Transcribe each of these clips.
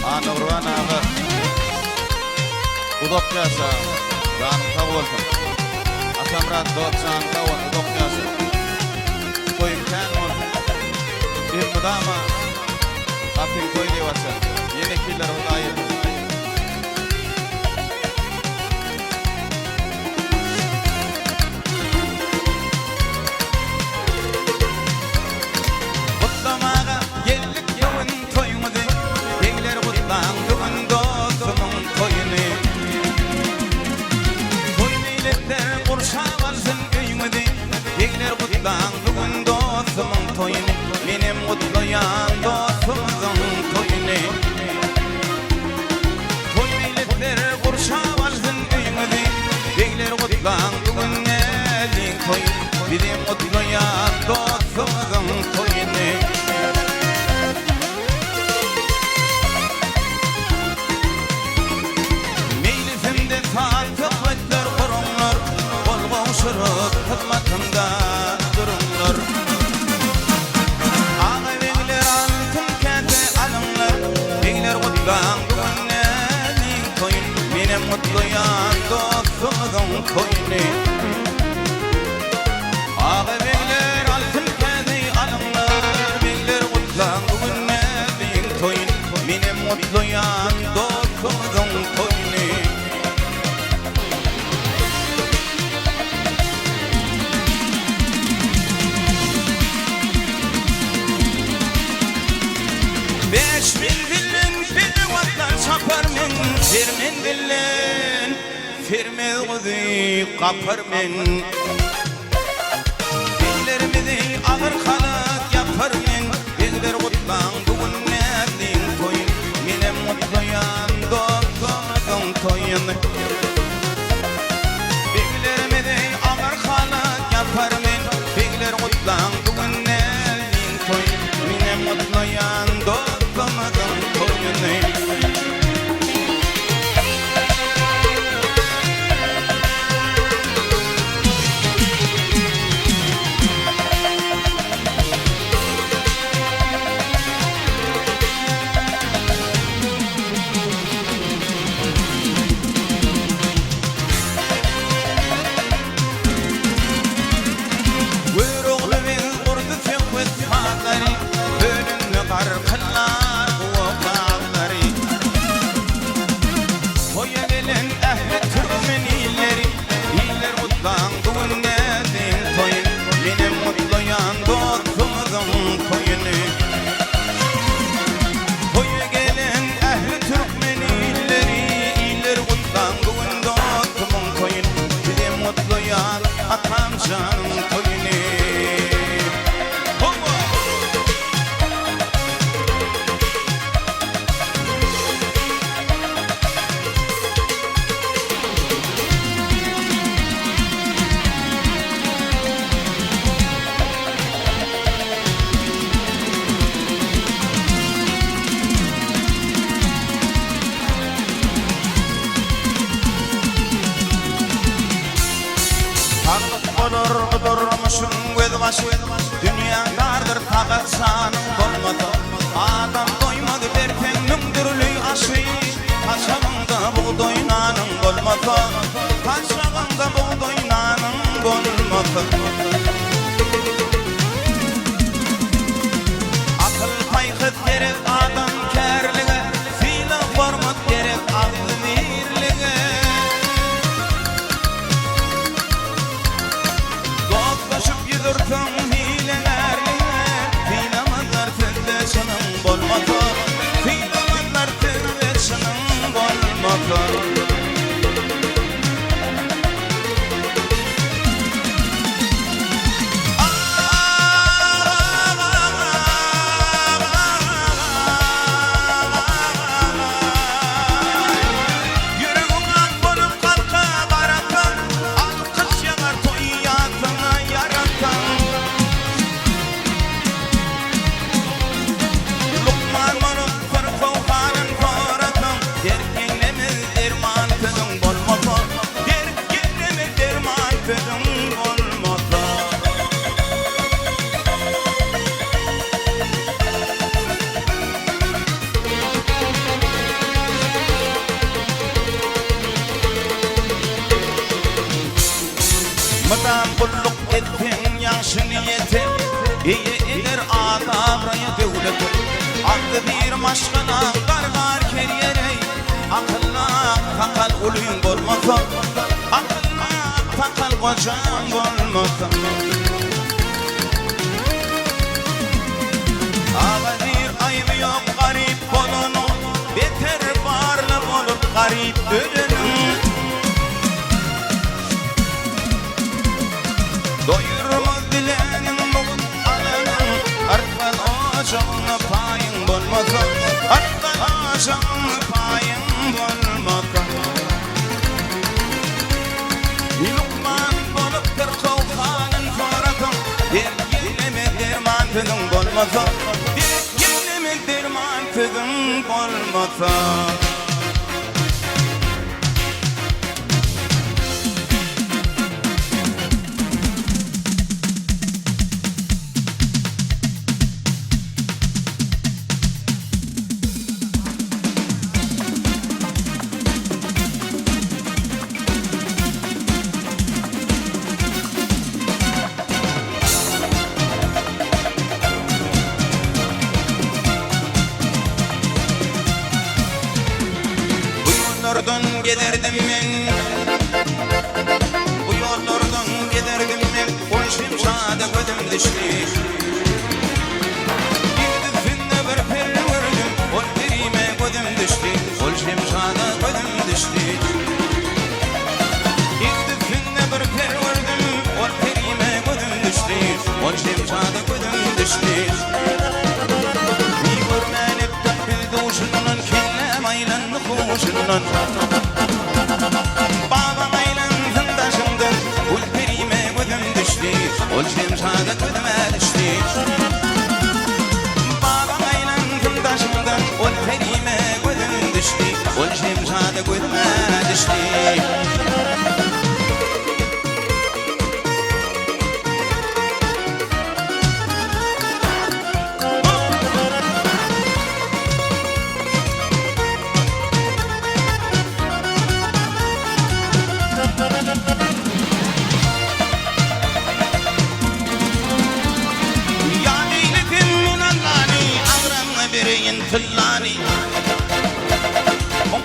Nurvan ağa udok yasa canım kabul olsun. Atamrat doksan kavun udok yasa koyun kan olsun. Bir mudama kapil koy devasa yeni killer hudayı. Kutlamağa geldik yavun toymadı. Yengler kutlan bugün dostumun toyunu. Toyun eyletler kurşa varsın öymedi. Yengler kutlan bugün dostumun toyunu. Benim mutluyan dostumuzun toyunu. Toyun eyletler kurşa varsın öymedi. Yengler kutlan bugün elin toyunu. Benim mutluyan dostumuzun toyunu. Meylisimde tatlı kuvvetler kurumlar, bol kavuşurup hizmetinde durumlar. Ağa beyler altın kete alımlar, beyler kutlan bugün elin toyun. Benim mutluyan dostumuzun toyunu. Ağa beyler altın kete alımlar, beyler kutlan bugün elin toyun. Benim mutluyan dostumuzun toyunu. Beş mendilin bir vatlar çapar men, bir mendilin firmez kuzi kapar men. Dillerimizi ağır kanat yapar men, bizler kutlan bugün nezdin toyun. Benim mutluyan dostumuzun toyunu. Dillerimizi ağır kanat yapar men, bizler kutlan bugün nezdin toyun. Benim mutluyan dostumuzun toyunu. Buyruğlu bir kurdu fikret hakları, bölümlü karkınlar bu bağları. Koya gelen ehli Türkmenileri, iyiler mutlan bugün nezdin toyun. Benim mutluyan dostumuzun toyunu. Koya gelen ehli Türkmenileri, iyiler mutlan bugün dostumun toyun. Benim mutluyan atam canım toyunu. Tanrık olur kudurmuşum göz başı, dünyalardır tağatsanın dolmadı. Adam doymadı derkendim dürülü aşı, kaşağında buğday nanın bolmadı. Kaşağında buğday nanın bolmadı. Akıl paykıt gerek adam kerlige, filan format gerek aklı birlige. Dostlaşıp yudurtum hilelerine, filamanlar tüllesinin bolmadı. Filamanlar tüllesinin bolmadı. götür. Aldı bir maşkına gargar keriyerey. Akıllı takal uluyun bolmasa, akıllı takal kocam bolmasa. Ağadır ayıbı yok garip bolunun, beter varlı bolup garip ölünün. Doyurmaz dilenin bugün alının, artkan ocağını payın bolmasa, artkan ocağını payın bolmasa. Lukman bolup bir kovkanın soratın, bir yenime derman tüdün bolmasa, bir yenime derman tüdün bolmasa. Yollardan giderdim ben, bu yollardan giderdim ben, o şimşada gözüm düştü. Bir düzünde bir per gördüm, o perime gözüm düştü, o şimşada gözüm düştü. Bir düzünde bir per gördüm, o perime gözüm düştü, o şimşada gözüm düştü. Bir görmenip kalbi duşunun kelle maylanlı kuşunun. Babam aylansın taşımdır, ul perime gözüm düştü, ol şimşada gözüme düştü. Babam aylansın taşımdır, ol perime gözüm düştü, ol şimşada gözüme düştü. Fillani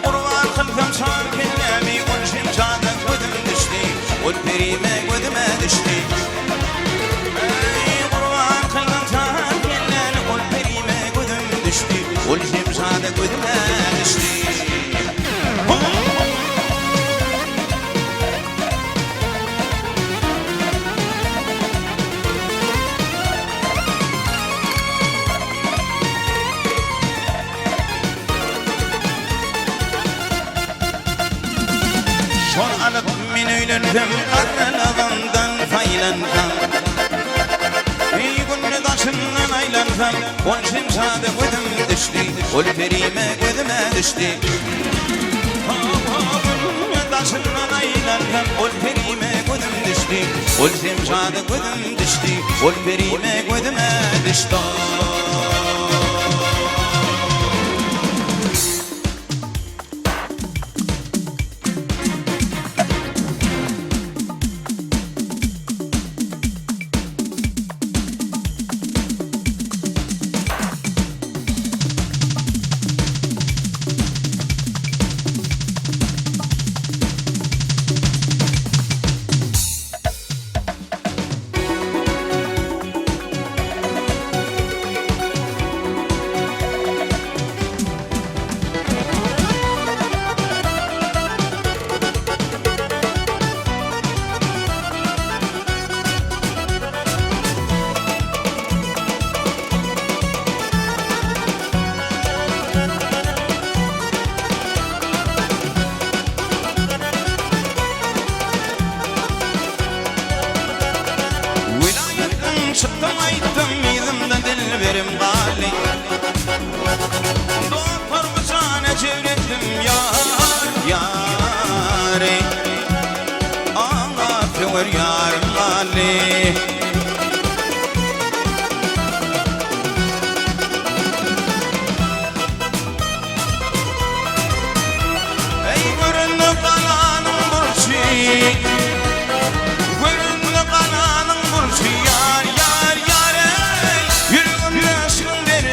Qurban qilsam son kelami ul şimşada gözüm düştü, ul perime gözüme düştü. Qurban qilsam son kelami ul perime gözüm düştü, ul şimşada gözüme düştü. Şol alıp men öylendim, aralağından faylansam. Bir günü taşından aylansam, ol şimşada gözüm düştü, ol perime gözüme düştü. Günü taşından aylansam, ol perime gözüm düştü, ol şimşada gözüm düştü, ol perime gözüme düştü.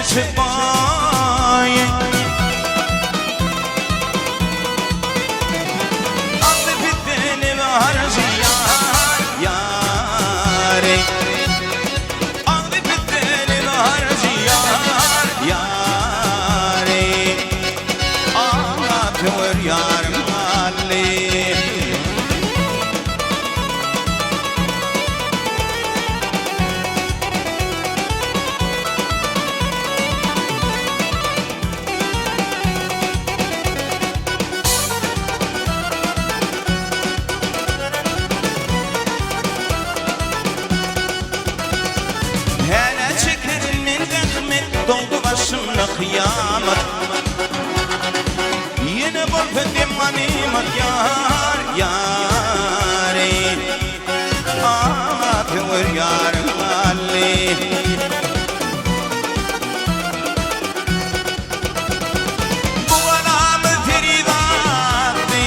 çıkmay Aldı fitini harcı yâre Aldı fitini harcı yâre Ağlatır yarım halli Doldu başımda kıyamet Yine bol fedim ganimet yar yâre Ağlatır yarım halli Bu ganamı feridattı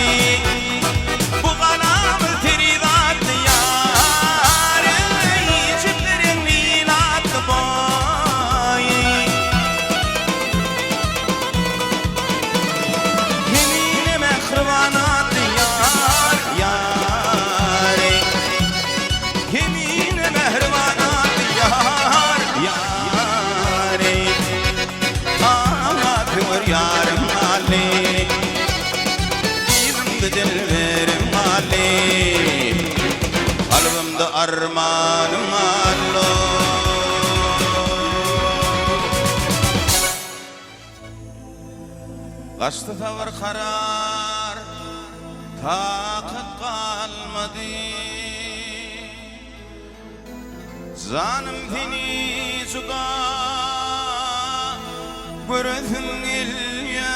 Bu ganamı feridattı yâre İçimlerin lilattı boy Mehribanat yar yâre Yemin mehribanat yar yâre Ağlatır yarım halli Dilimde dilverim halli Kalbimde armanım hallo Kaçtı tavır karar Takat kalmadı Zanım fini suda Görüthüm gelyer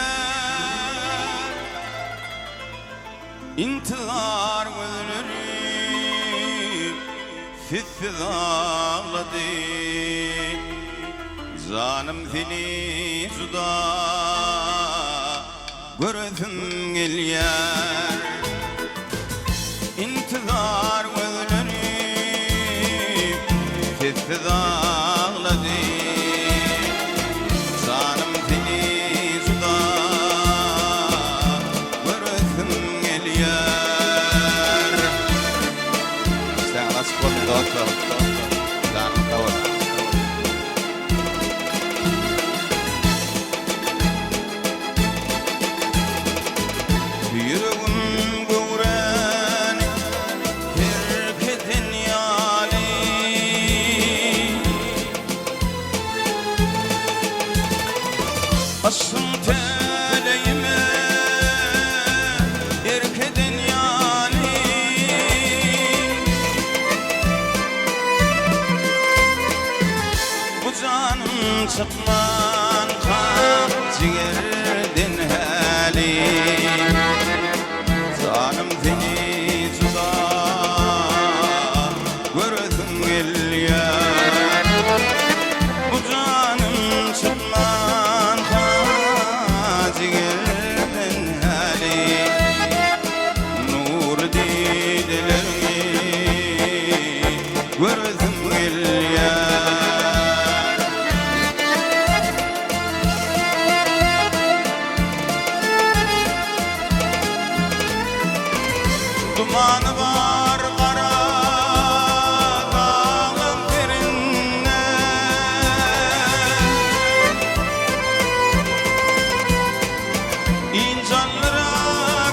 İntizar gözleri Fissiz ağladı Zanım fini suda Görüthüm gelyer İntizar gözleri Fissiz ağladı Zanım seni suda Görüthüm gelyer Sen nasıl kodun dostum Zanım kavur Yüreğim gören herkesin yâli Asım teleğime herkesin yâli Bu canım çıkman kan ciğerden hali Zanım seni suda Görüthüm gelyer Bu canım çıkman kacigerden hali Nur didilerimi Görüthüm gelyer Dumanı var kara dağın birinde İnsanlara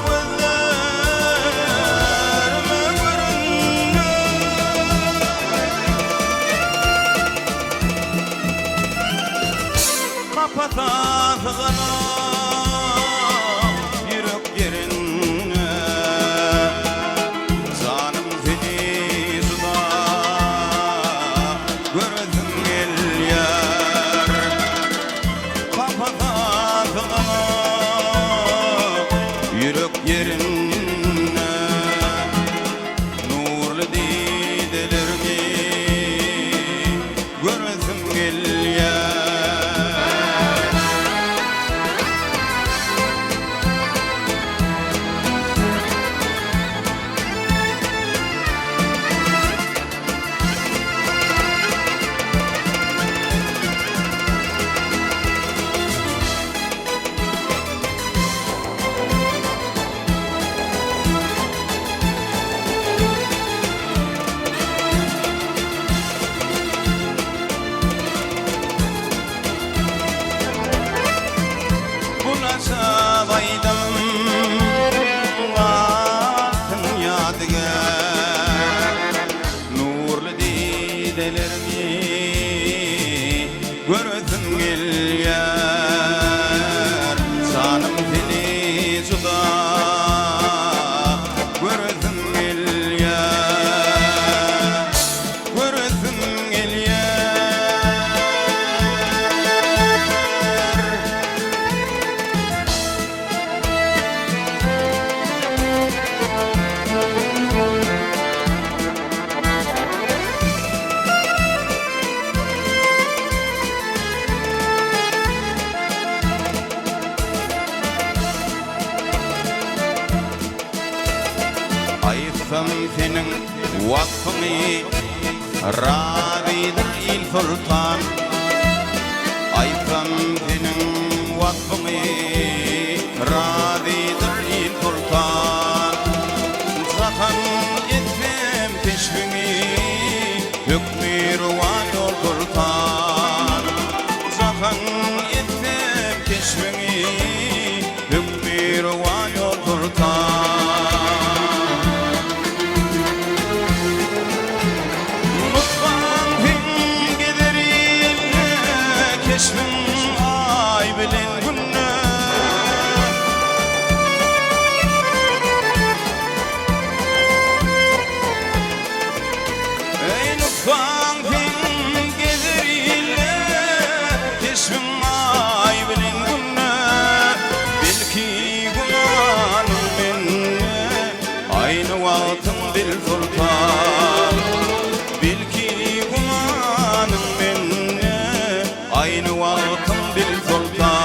gözlerime görünme Kapatasına yürek yerine Zanım seni suda Görüthüm gelyer Kapatasına yürek yerine Nurlu didelerimi Görüthüm gelyer ayfam senin vakfını radidir il sultan ayfam senin vakfını radidir il sultan zaten etmem peşvini hükmü ruvan yol sultan zaten etmem peşvini hükmü ruvan yol sultan ay bilen günne ey nutfan fin gezeriyle keşfim ay bilen günne belki günahım minne aynı vaktim bil sultan belki günahım minne aynı vaktim bil sultan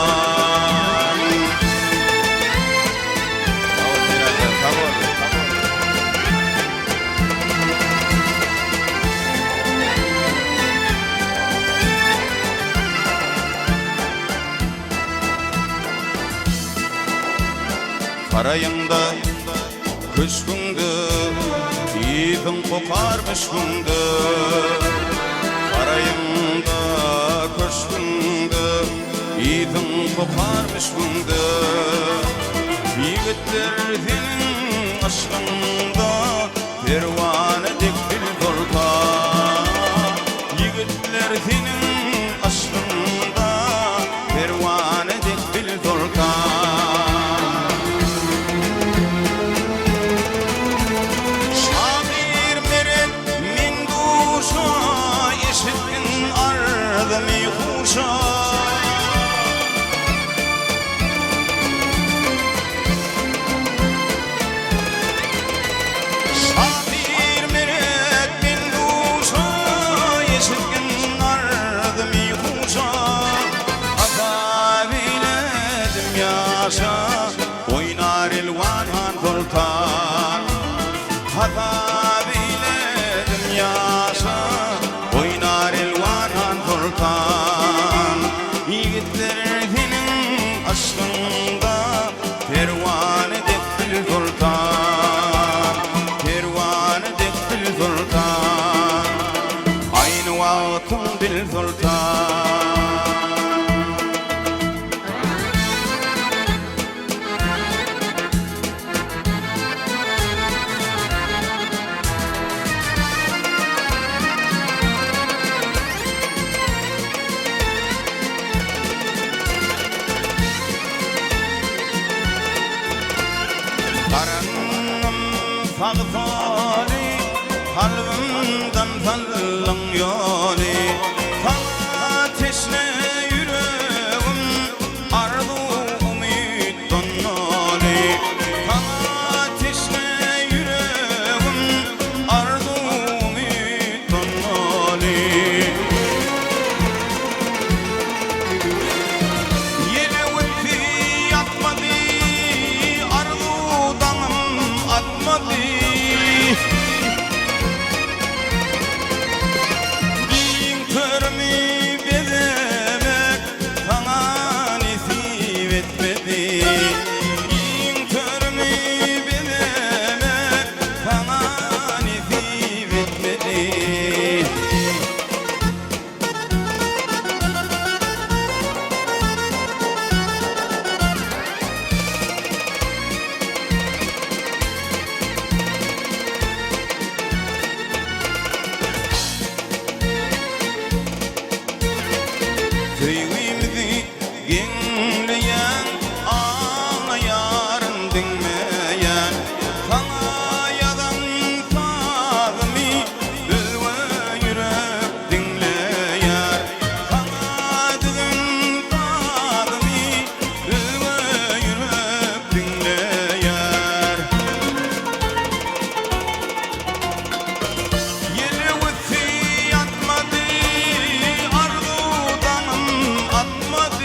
Sarayımda köşkündü yiğidim kokarmış gündü Sarayımda köşkündü yiğidim kokarmış gündü Yiğitler senin aşkında pervane dikbil sultan Yiğitler senin aşkında pervane dikbil sultan oynar elvan sultan hata biledim yaşa oynar elvan sultan yiğitler senin aşkında pervane dekbil sultan pervane dekbil sultan aynı vaktim bil sultan Karanım fağfali kalbimden fallın yoli ateşle yüreğim arzu umut donnoli ateşle yüreğim arzu umut donnoli yine vakti yatmadı Din körmi bedemek sana nasip etmedi Din körmi bedemek sana nasip etmedi Köyümüzü genleyen ağlayan dinleyen sana yadan sağımı ülve yürek dinleyen sana düzün sağımı ülve yürek dinleyen yeli vütsi yatmadı arzudanım atmadı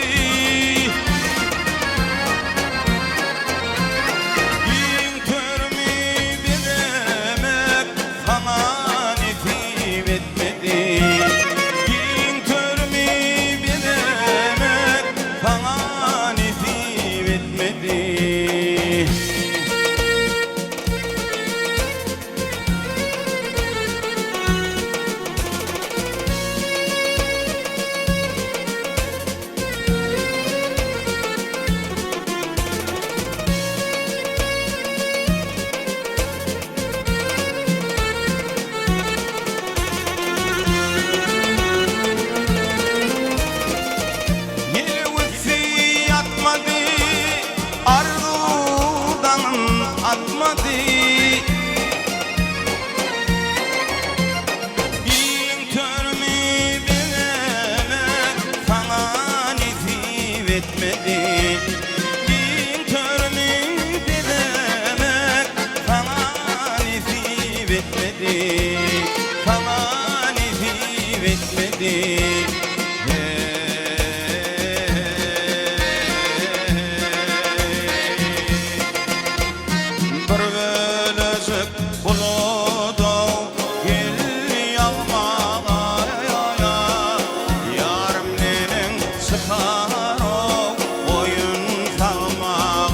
etmedi. Din törünü demek sana nesip etmedi, sana nesip etmedi. Bir bölücük buludu gel yalmağa, yarım nenin sıkar o oyun salmağa.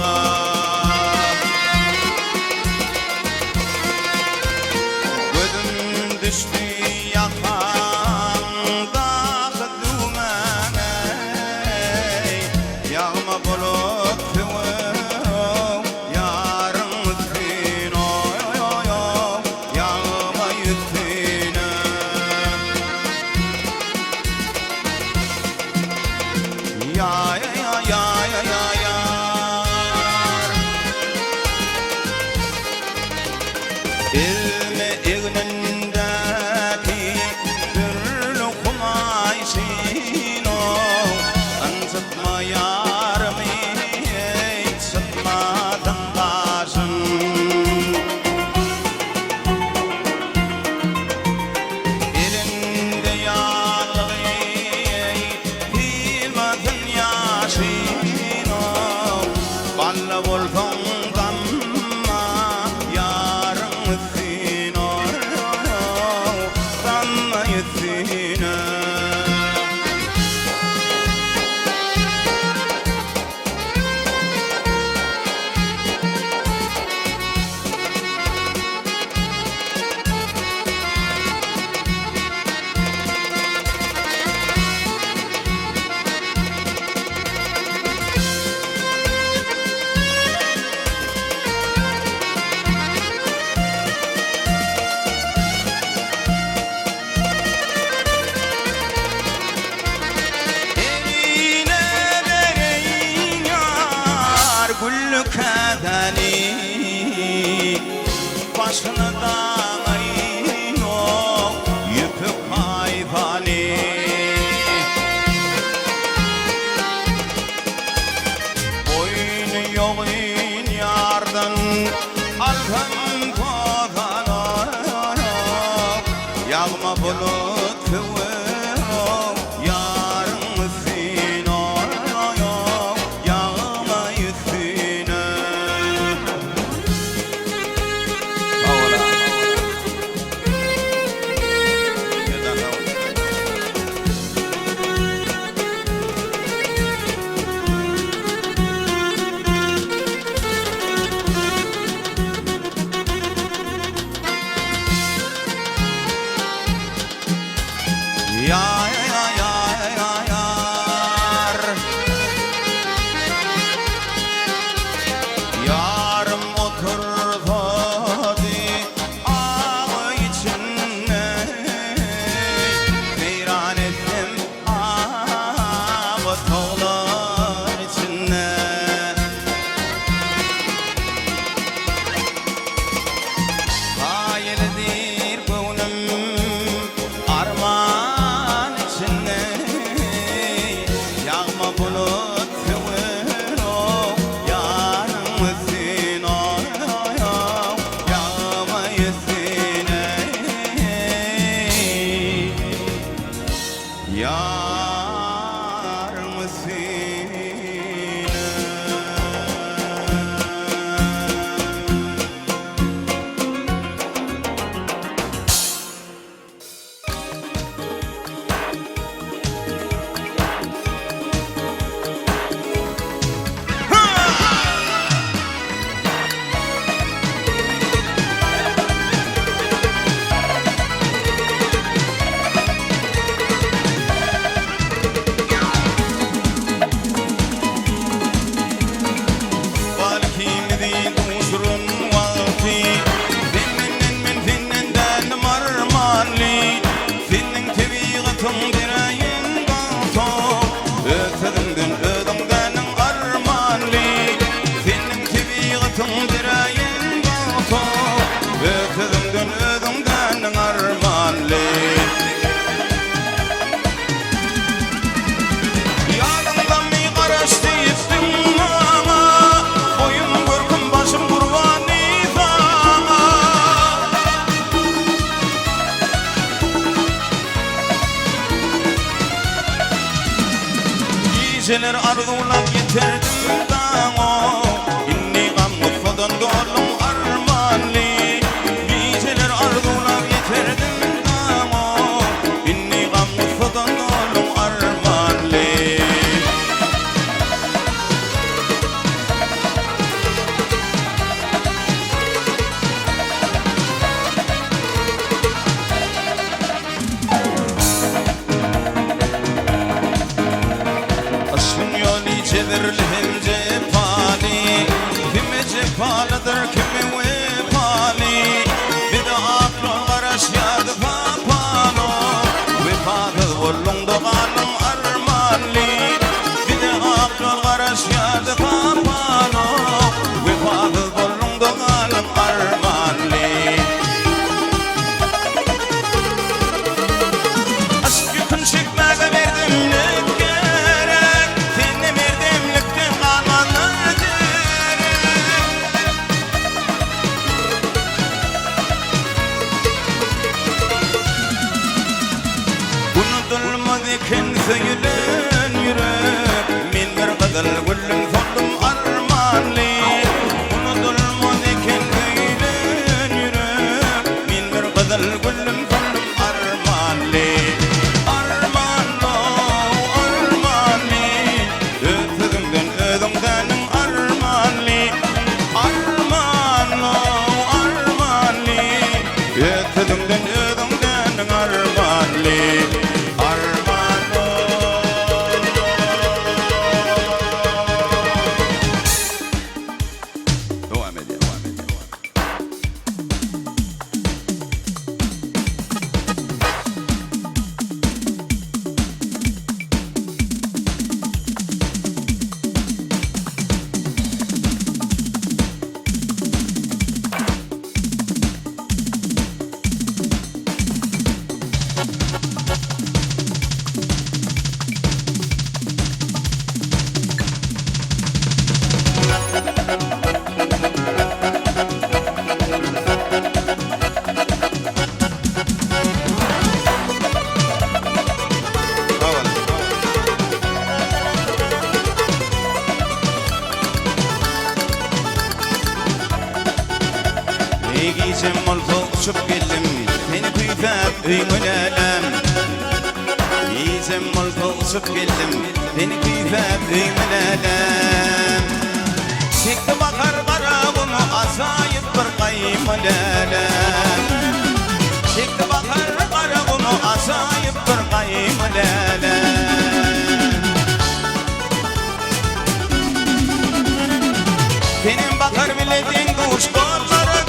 Gözüm düştü yatağımdaki düğmene, yağma bulut tüvüm yarın üstüne, yağma üstüne. Ya ya ya ya ya yar, ilmi ignindeki türlü kumayşino, ansıtma yarımı sıtmadan başın. Elinde yağlı bilmedin yaşino, balla volkandan yarın üstüne, sanma üstüne. Eline vereyim yar güllü kadeni, başını dağayın o yüpük hayvani. Boynu yoğun yardan alkan kozana, yağma bulut kıvır yarın üstüne, yağma üstüne. Havla. Neden havla? arzulap getirdim dağo inni gamutfadan dolum armanli geceler arzulap getirdim dağo inni gamutfadan dolum armanli Çevirlim cephali Kimi cephalıdır kimi vefali Bir de aklın garaş yadı papano Vefasız bullun doğalım armanli Bir de aklın garaş yadı papano Vefasız bullun doğalım armanli Aşk yükün çıkmaza verdim ne Unutulmadıkken söylen yürek Min bir kadar güllüm soldum armanli Unutulmadıkken söylen yürek Min bir kadar güllüm soldum armanli Armanlo, armanli Ötüdümden ödümdenim armanli Armanlo, armanli Ötüdümden ödümdenim armanli Giyeceğim molto uçup geldim Beni kuyfat öyün alem Giyeceğim molto uçup geldim Beni kuyfat öyün alem Çekti bakar karabımı asayip bir kayım alem Çekti bakar karabımı asayip bir kayım alem Benim bakar bilediğin kuş kollara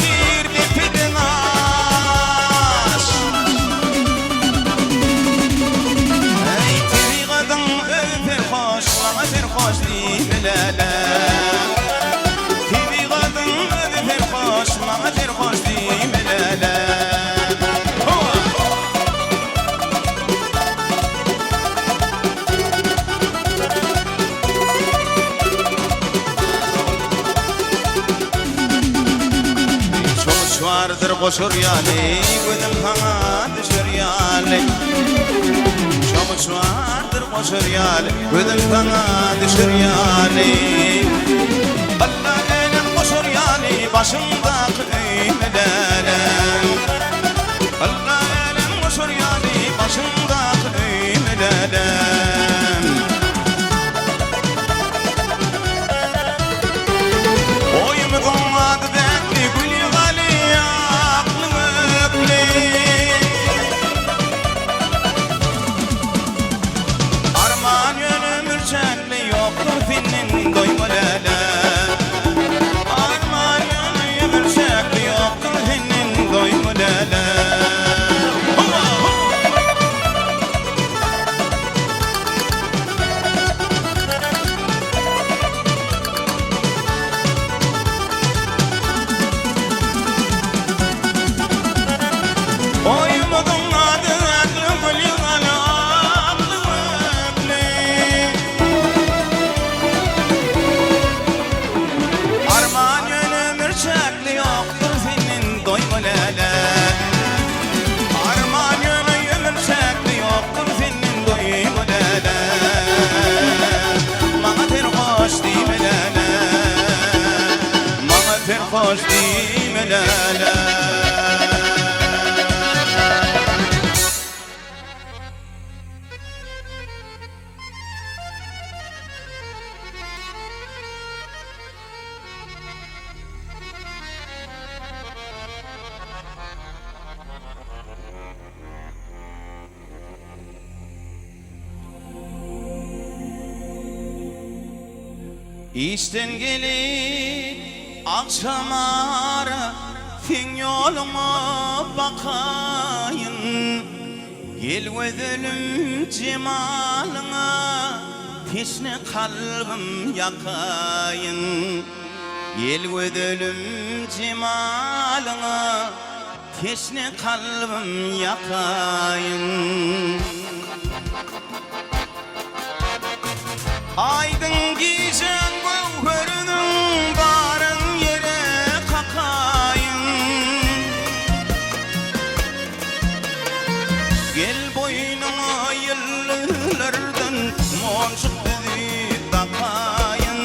Hoş değil lala Tibi kadın ödür hoş Mağdır hoş değil lala Çoğuş vardır koşur yani Gönüm sana düşür yani Çoğuş vardır koşur yani Gönüm sana düşür yani Allah elin koşur yani Başımda kıymelerem Allah elin koşur yani Başımda kıymelerem Oyumuzun adı dertli Gülü gali aklımı öpli Arman yönüm ürçekli Yoktur finnin doymalele Arman yönüm ürçekli Yoktur finnin hoş dimeler. İşten gelip akşam ara fin yoluma bakayım. Gel gözüm cemalına peşine kalbim yakayım. Gel gözüm cemalına peşine kalbim yakayım. Aydın giysen gövherinin barın yere kakayın. Gel boynuma yıllardan monşuk dizip takayın.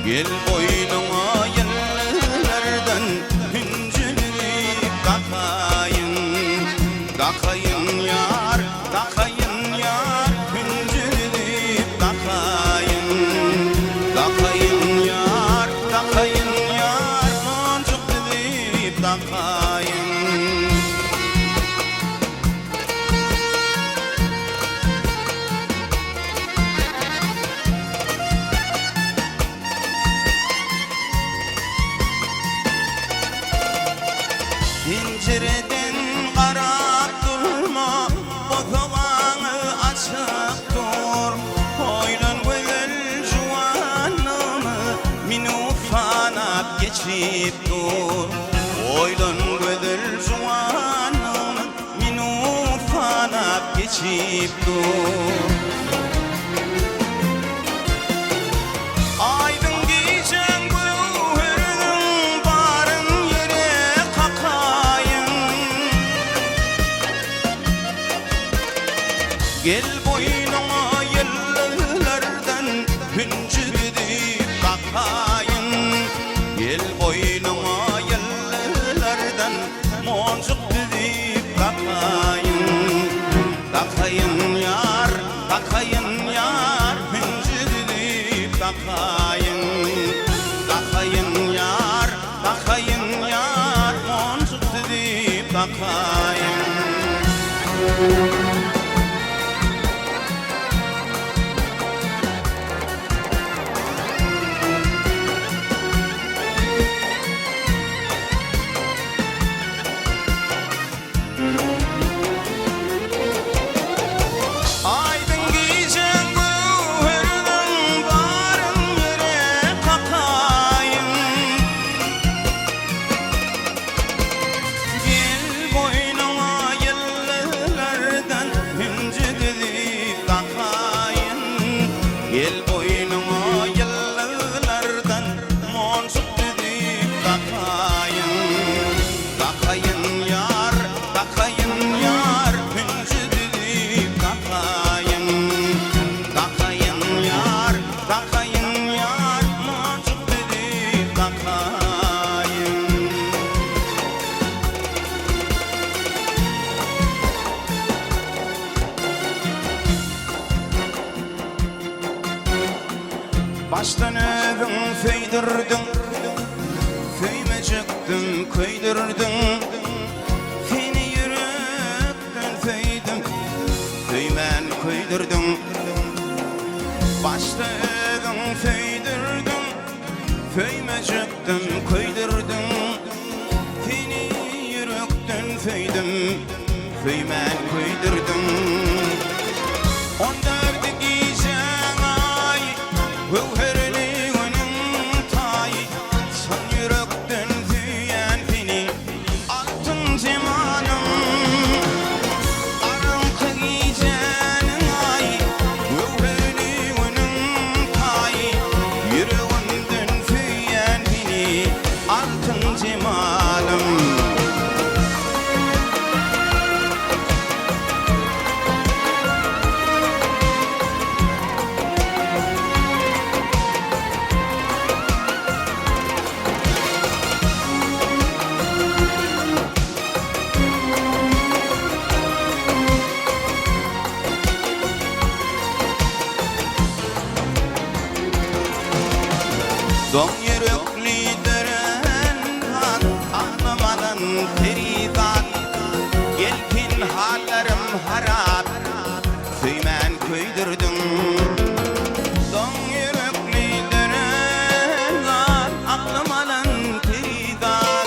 Gel boynuma yıllardan hüncülüp takayın. Takayın yar, takayın yar, hüncülüp takayın. Takayın yar, takayın yar, moncuk dizip takayın. Pencereden qarap durma, bozağını açıp dur. Oylan güzel juvanımı minufanap geçip dur. Oylan güzel juvanımı minufanap geçip dur. Aydın giysen gövherinin barın yere kakayın. Gel boynuma yıllardan hüncü didip kakayın. Gel boynuma yıllardan moncuk didip kakayın. Takayın yar, takayın yar, hüncü didip takayın. Takayın yar, takayın yar, moncuk didip takayın. Aydın giysen gövherinin barın yere kakayın. Gel boynuma yıllardan hüncü dizip takayın. Gel boynuma yıllardan moncuk dizip takayın. Takayın yar, takayın yar, hüncü dizip takayın. Takayın yar, takayın yar, moncuk dizip takayın. Baştan evin feydirdin, feyme çıktın köydürdün. Seni yürekten feydim, feymen köydürdün. Başta evin feydirdin, feyme çıktın köydürdün. Seni yürekten feydim, feymen köydürdün. 14 giysen ay, gövherli günün tay. Son yürekten füyen seni, altın zemanım. Aranka giysen ay, gövherli günün tay. Yüreğinden füyen seni, Don yüreklidiren anlamadan peridan Yelkin hallerim harap Söymen köydürdüm Don yüreklidiren anlamadan peridan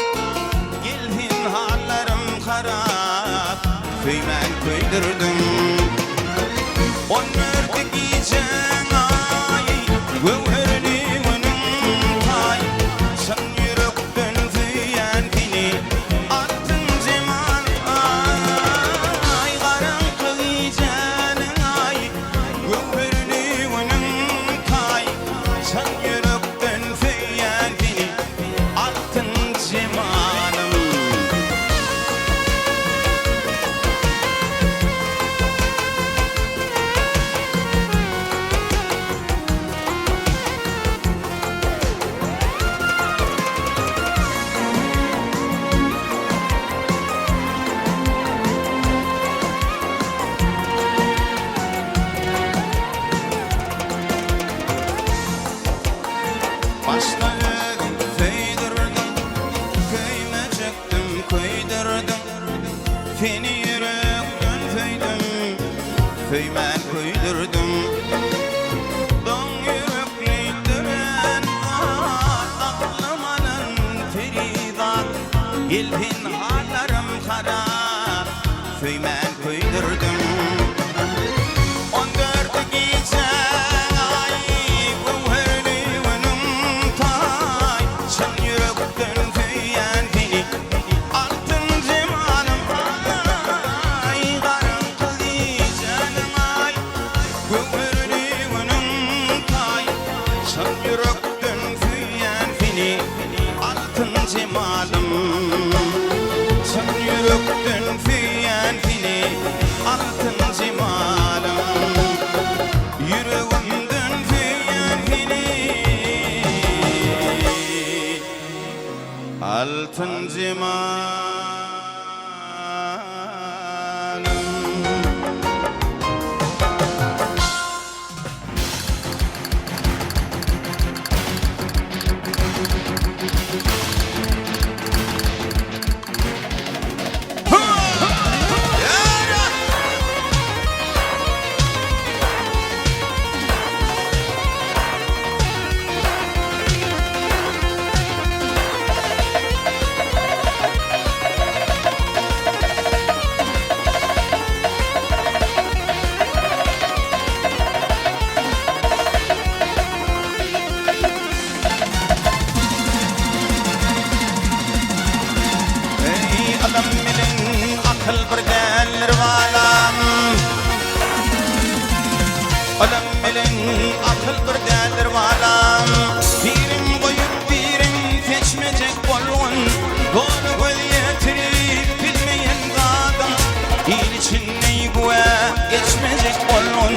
Yelkin hallerim harap Söymen köydürdüm Onurdu giyeceğim ay Gövherli önüm tay Sen yürekten füyen beni Attın zaman ay Karanlık giyeceğim ay Gövherli önüm tay Sen yürekten füyen beni Attın zamanım Başladım, feydırdım, köyme çektim, koydurdım Feni yürekten feydüm, feymen koydurdum Don yürekliydiren ağlamanın feridan Yelhin hallerim harap, feymen koydurdum 14 gece ay Gövherli önüm tay Sen yürekten füyen beni Altın zamanım ay Karanlık gecem ay Gövherli önüm tay Sen yürekten füyen beni Altın zamanım Sen yürekten füyen beni Altın zamanım Yüreğimden füyen beni Altın zamanım Adam bilin akıl birdenler valam Adam bilin akıl birdenler valam Birim koyup birim geçmeyecek bolun Doğru göz yetirip bilmeyen adam İl için ney güve geçmeyecek bolun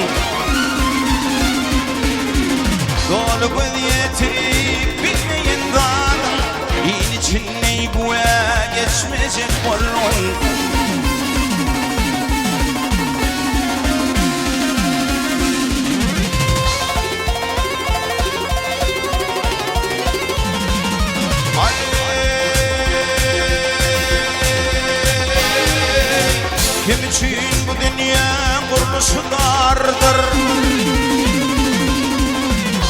Doğru göz yetirip bilmeyen adam İl için ney güve geçmeyecek bolun Kim için bu dünya kuruluşu dardır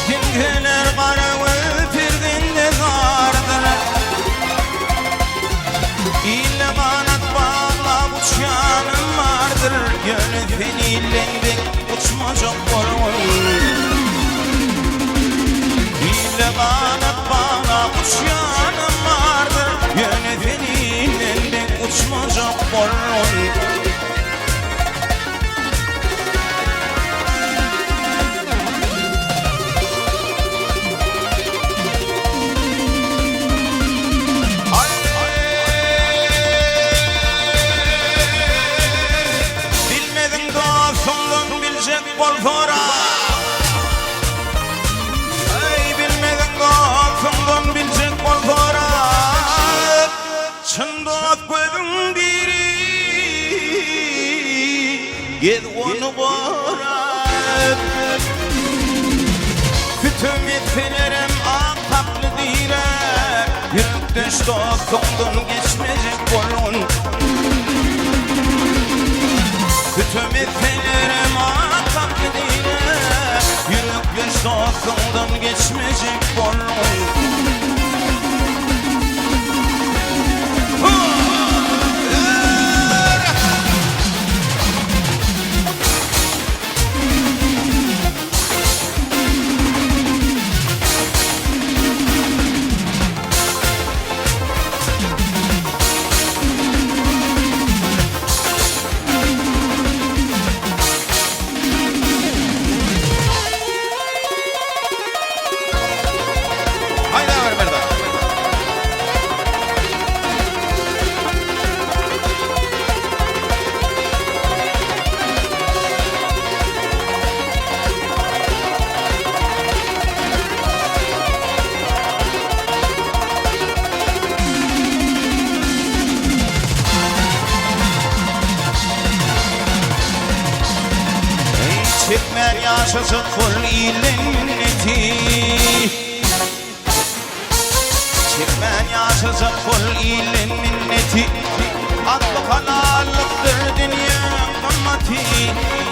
Dingeler karavul firdinde dardır İlle kanat bağla uçyanım vardır Gönül fenillendik uçmacak bolun İlle kanat bağla uçyanım vardır Gönül fenillendik uçmacak bolun Bol fora beş doktordan geçmeyecek bolun. Bütün etkilerim atak gidine, yürek beş doktordan geçmeyecek bolun. Çekmer yaşasın kul illeti, çekmer yaşasın kul illeti. Adlı halallıktır dünya kımmeti,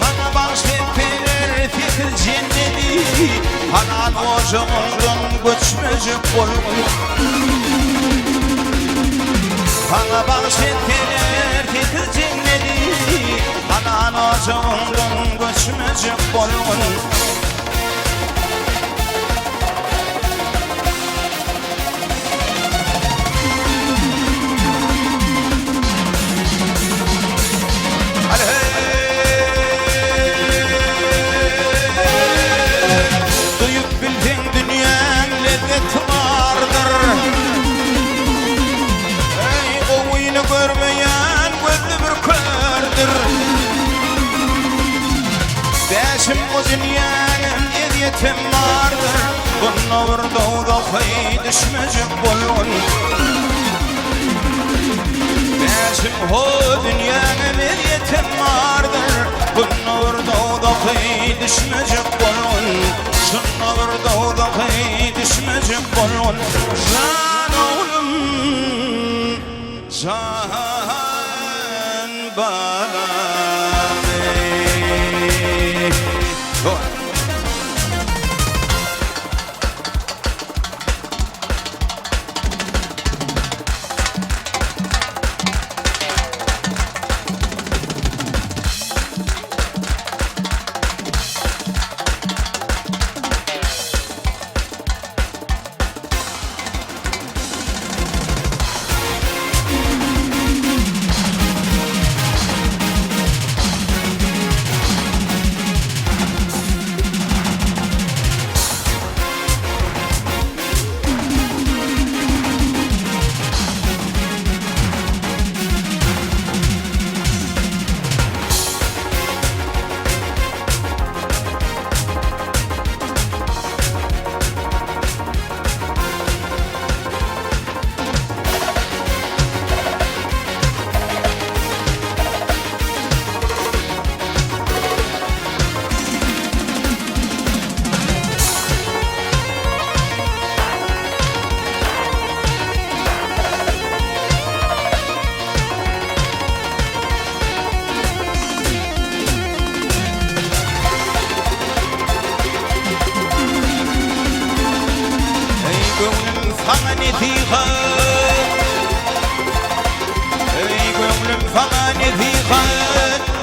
bana bahşet verir fikir cenneti. Halal ocağından göçmeyecek kul, bana bahşet verir fikir cenneti. Halal ocağından göçmeyecek bolun. Duyup bildin dünyanın lezzeti vardır. Ey o oyunu görmeyen gözlü bir kördür. Beşim o dünyanın ediyetim vardır. Bununla bir doğda kayı düşmeyecek bolun. Beşim o dünyanın ediyetim vardır. Bununla bir doğda kayı düşmeyecek bolun. Şunla bir doğda kayı düşmeyecek bolun. Can oğlum, can bana.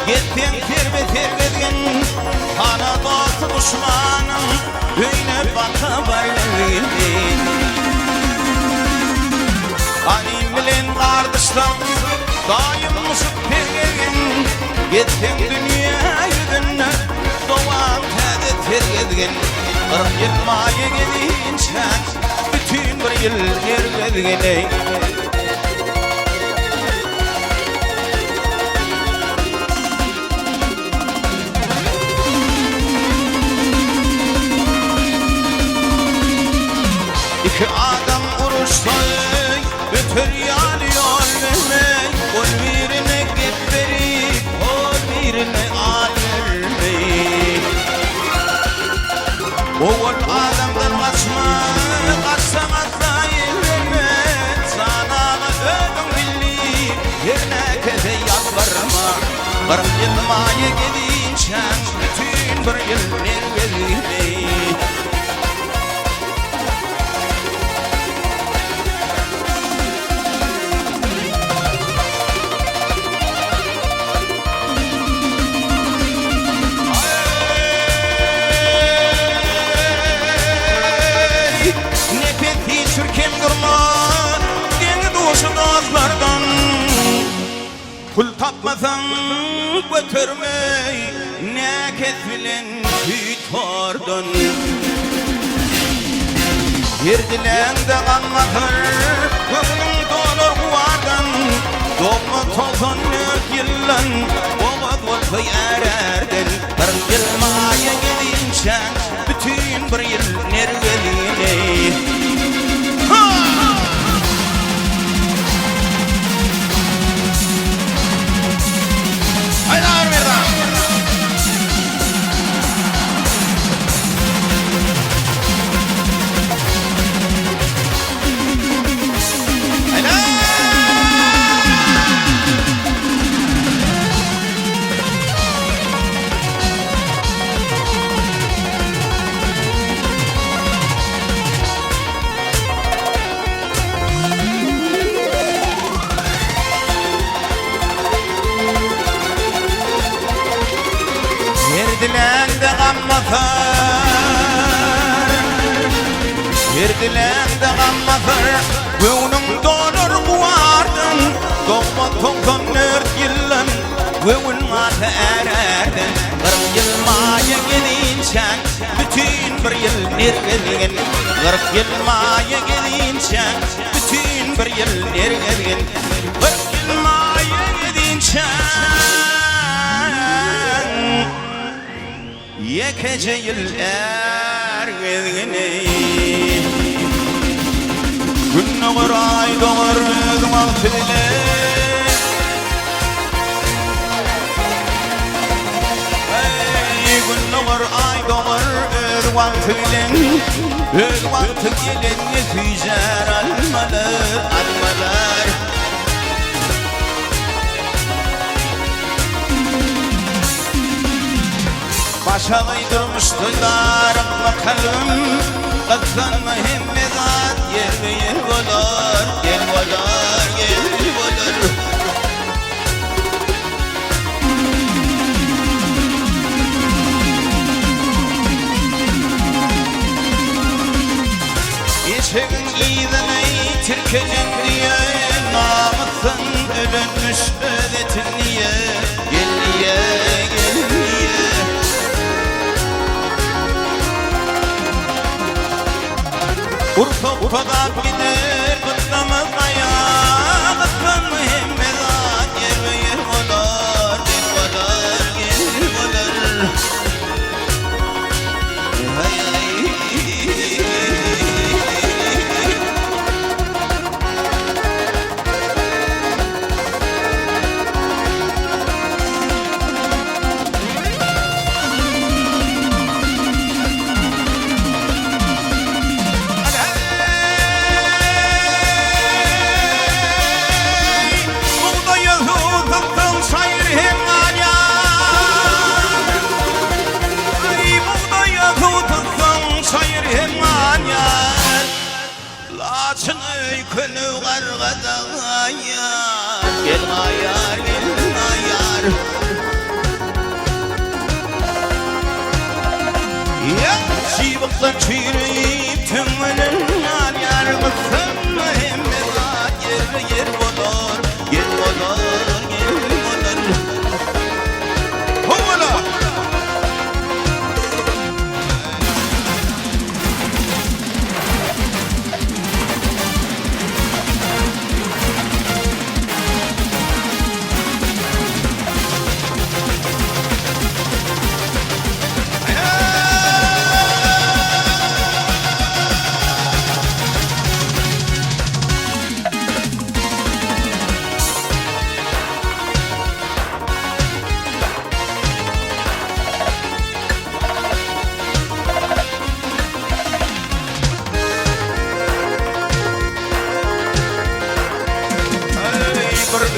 Gittin tergedin, hala dostu düşmanım, öyle baka barlığındin. Alim bilen kardeşler, daim musup tergedin. Gittin dünya yüzüne, doğan tede tergedin. 40 yıl maya gelince, bütün bir yıl gergedin. İki adam uruşsa götür yal yol vermek, kol birine git verip kol birine al vermek. Oğul adamdan kaçma, kaçsan atlayı vermek, yılmaya gidinçen bütün bir yıl nerveliydi. Kul tapmasan götürmey ne ketfilen tüytordun. Yerdilen de kanmatır Kılın dolur kuvardan Doğma tolsan nört yıllan Boğaz olsa ererden Bir yılmaya gidinçen bütün bir yıl nerveliydi. Haylar birden. Yerdilen de gammatır Yerdilen de gammatır Güvnün dolur kuvardın Doğma tolsan nört yıllan Güvn matı ererdin Kırk yılmaya gidinçen bütün bir yıl nervelin. Kırk yılmaya gidinçen bütün bir yıl nervelin. Kırk yılmaya gidinçen yekece yıl ergeni. Gün olur ay doğur duman tüyle. Gün olur ay doğur duman tüyle. Duman tüyle füzer almalar almalar. Başa kaydırmıştılar bakalım Kazan mühimmedat yer ve yer olur. Yer olur, yer olur. Geçen giden ey Türk'ün diye namusun ölünmüş ödetin niye. Gel niye, gel niye. Urfa'dan gider kutlamaya Kutlan mühimmedat yer ve yer olur. Yer olur, yer olur. Hay hay. Könü kargada ayar. Gel ayar, gel ayar. Ya şivakla çiğreyip tümünün ayar. Kısım mühimmedat yer yer olur. Yer olur, yer olur. Hovula.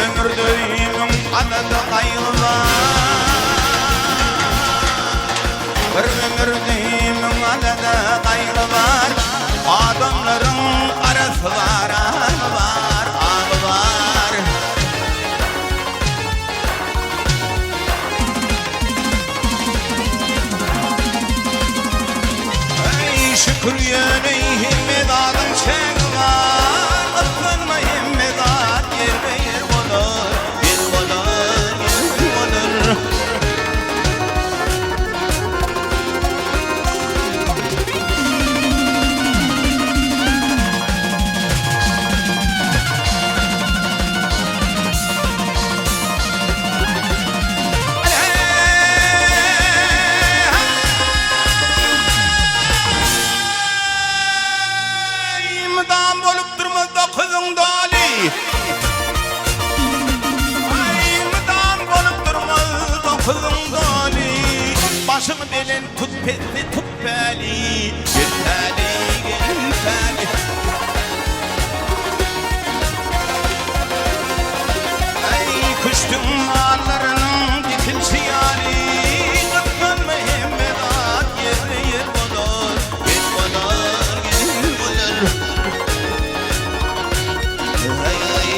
Ömürdeyim adada kayılar. mıdam bolup durmazda kızın dali. Ay mıdam bolup durmazda kızın dali. Başımı belen tut pezli tut beli. Gel tali gel tali. Ay kuştum mallarının dikilsi yari. Kıpkın Mehmedat yer yer bular. Yer bular yer bular. Ay ay.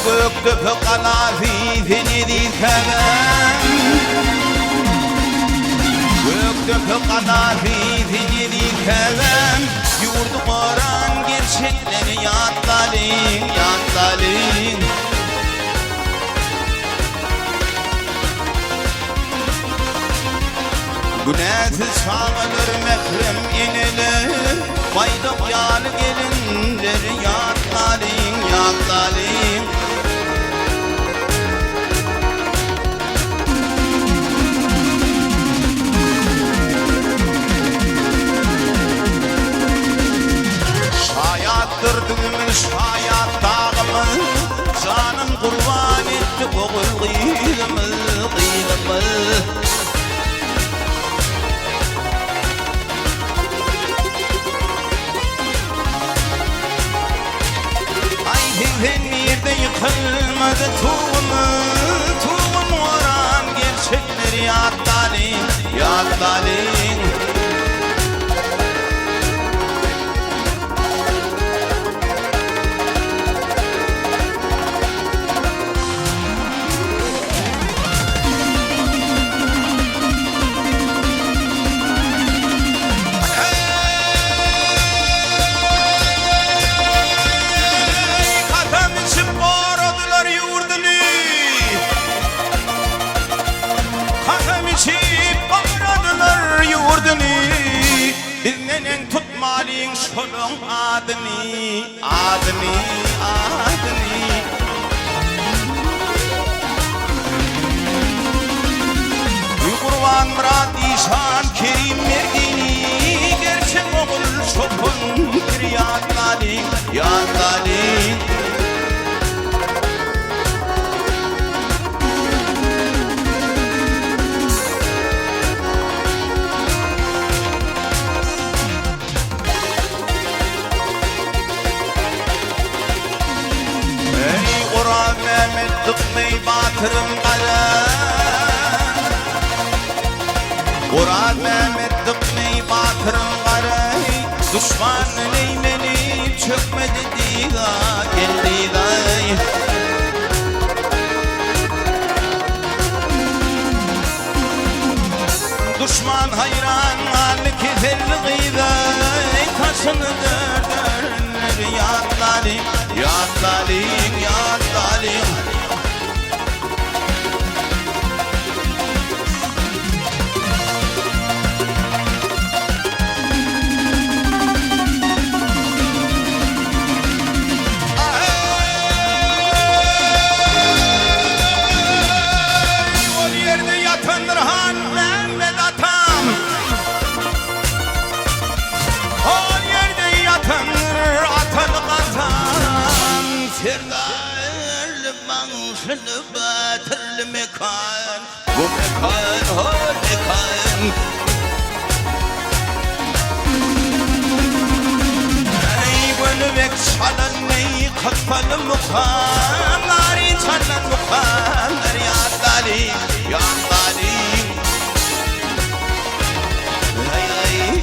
Gökte fıkalafi fenidi kevem. Gökte fıkalafi fenidi kevem. Yurdu Kur'an gerçekleri yatlalin yatlalin. Günahsız sağılır mehrem ineler. Baydak yalı gelinler yatlalin yatlalin. Dırdığımız hayat dağımız canım kurban etti oğul kıyımız kıyımız. Ay hevhen yerde yıkılmadı tuğum varan gerçekleri yatlalin yatlalin. Bizden tutmalın şolun adını adını adını. Kurban Murat İşan Kerim Merdini gerçek oğul şokun bir yatlalin yatlalin. Mehmet tıkmay batırım kalem. Uğrar Mehmet tıkmay batırım kalem. Düşman neymeni çökmedi diga geldi day. Düşman hayran Ali kefelli gıday. Taşını dördürler yatlalin yatlalin yatlalin. O yerde yatan Nurhan Mehmet atam. O yerde yatan atalık atam. Serdarlı manşını batırlı mekan. Bu mekan o mekan. Ey gönübek çalan ney kapalı mukan. Narin çalan mukanlar yatlalin yatlalin. Ay ay.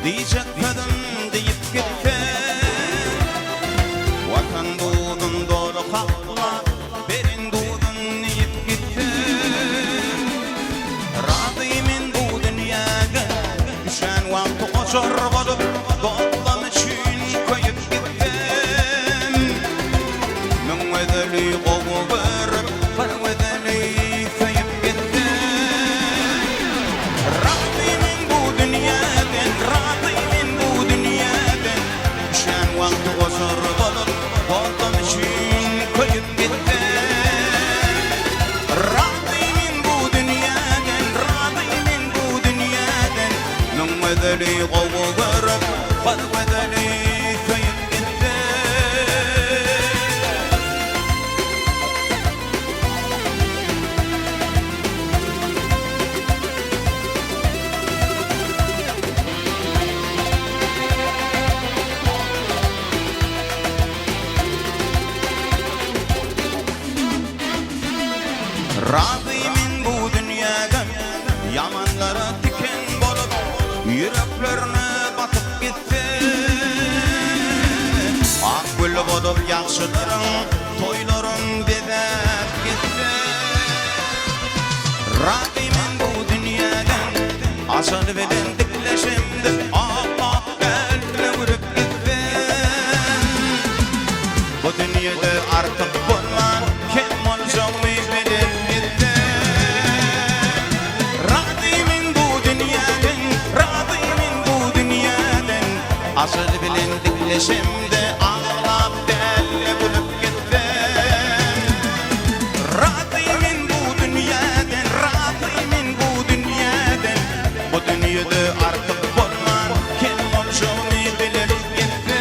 diyecek kadın deyip gitti. Vatan doğdun doğru hakla, berin doğdun deyip gitti. Razıyım bu dünyada, düşen vakti koşar bolup, doğdum için koyup gittim. Min vedeli kovu verip, bana vedeli kayıp gittim. Razıyım bu dünyadan, razıyım bu dünyadan, düşen vakti koşar bolup, doğdum için koyup gittim. Razıyım bu dünyadan, razıyım bu dünyadan, min vedeli kovu verip, bana vedeli kayıp gittim. Razıyım bu dünyadan, yamanlara diken bolup, yüreklerine batıp gitti. Akgül bolup yaxşılarım, toylarım bedep gitti. Razıyım bu dünyadan, asıl bilen dikleşimdi, Allah kalbine vurup gitti. Bu dünyada artık bulman, kim olacağımı bilip gitti. Razıyım bu dünyadan, razıyım bu dünyadan, asıl bilindik leşimde ağlap delle bulup gitti. Razıyım bu dünyadan, razıyım bu dünyadan, bu dünyada artık bulman, kim olacağımı bilip gitti.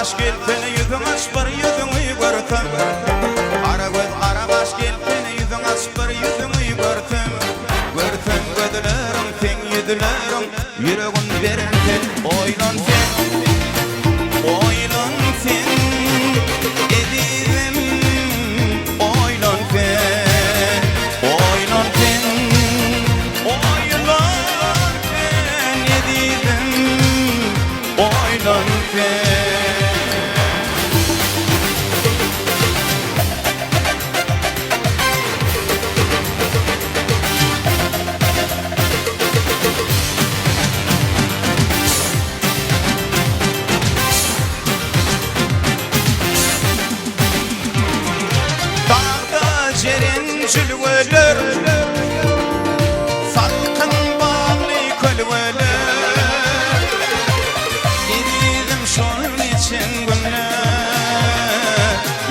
Karagaş gelpene yüzün açpar yüzünü görsem Karagaş gelpene yüzün açpar yüzünü görsem Görsem gözlerim sen yüzlerim yüreğin verirken oylan sen oylan sen edizim oylan sen oylan sen oylan sen edizim oylan sen Jülveler salkın bağlı kölveler Gididim şunun için günler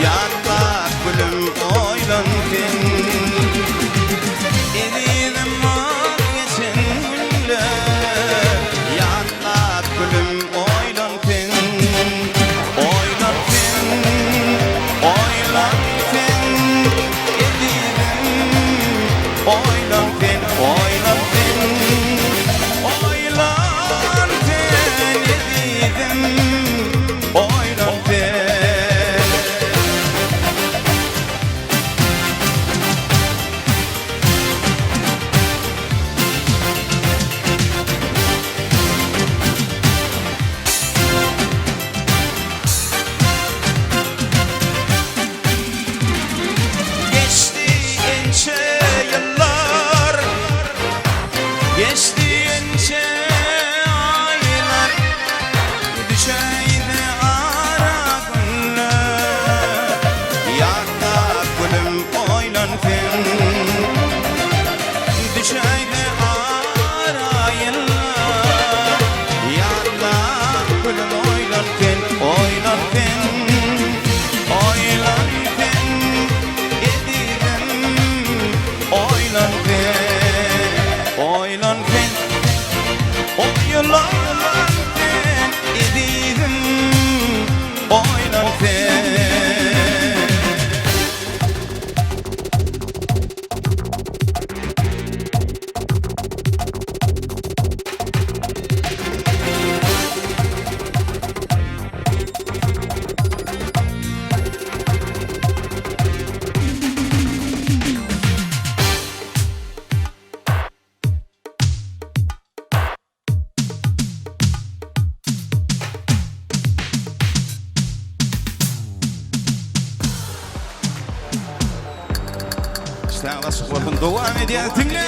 Yanlar gülüm oylanken Gididim onun için günler Yanlar gülüm oylanken Oylanken Oylanken oylan ben, oylan ben, oylan ben, edizim, oylan ben. Geçti gençe yıllar Geçtiğince aylar Düşeydi ara günler Yanda gülüm oylanken Düşeydi ara yıllar Yanda gülüm oylanken Oylanken Oylanken Edizim oylanken oylan ben, oylan ben, edizim, oylan ben. İşte nasıl bakın devam ediyor dinle.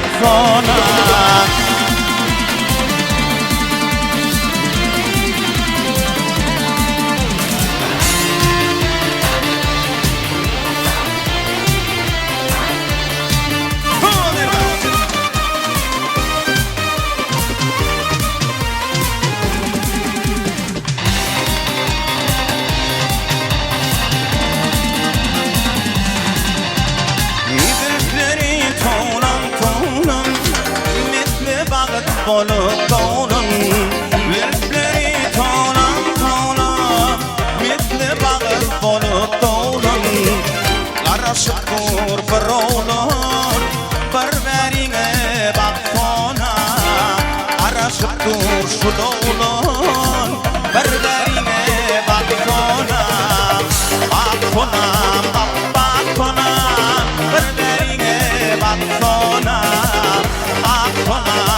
baksana. Bolup doğunun Virtleri toğlan toğlan Mitli bağır bolup doğunun Karışık kur bir oğlun Bir verine baksana Karışık kur şu doğunun Bir verine baksana Baksana baksana Bir verine baksana Baksana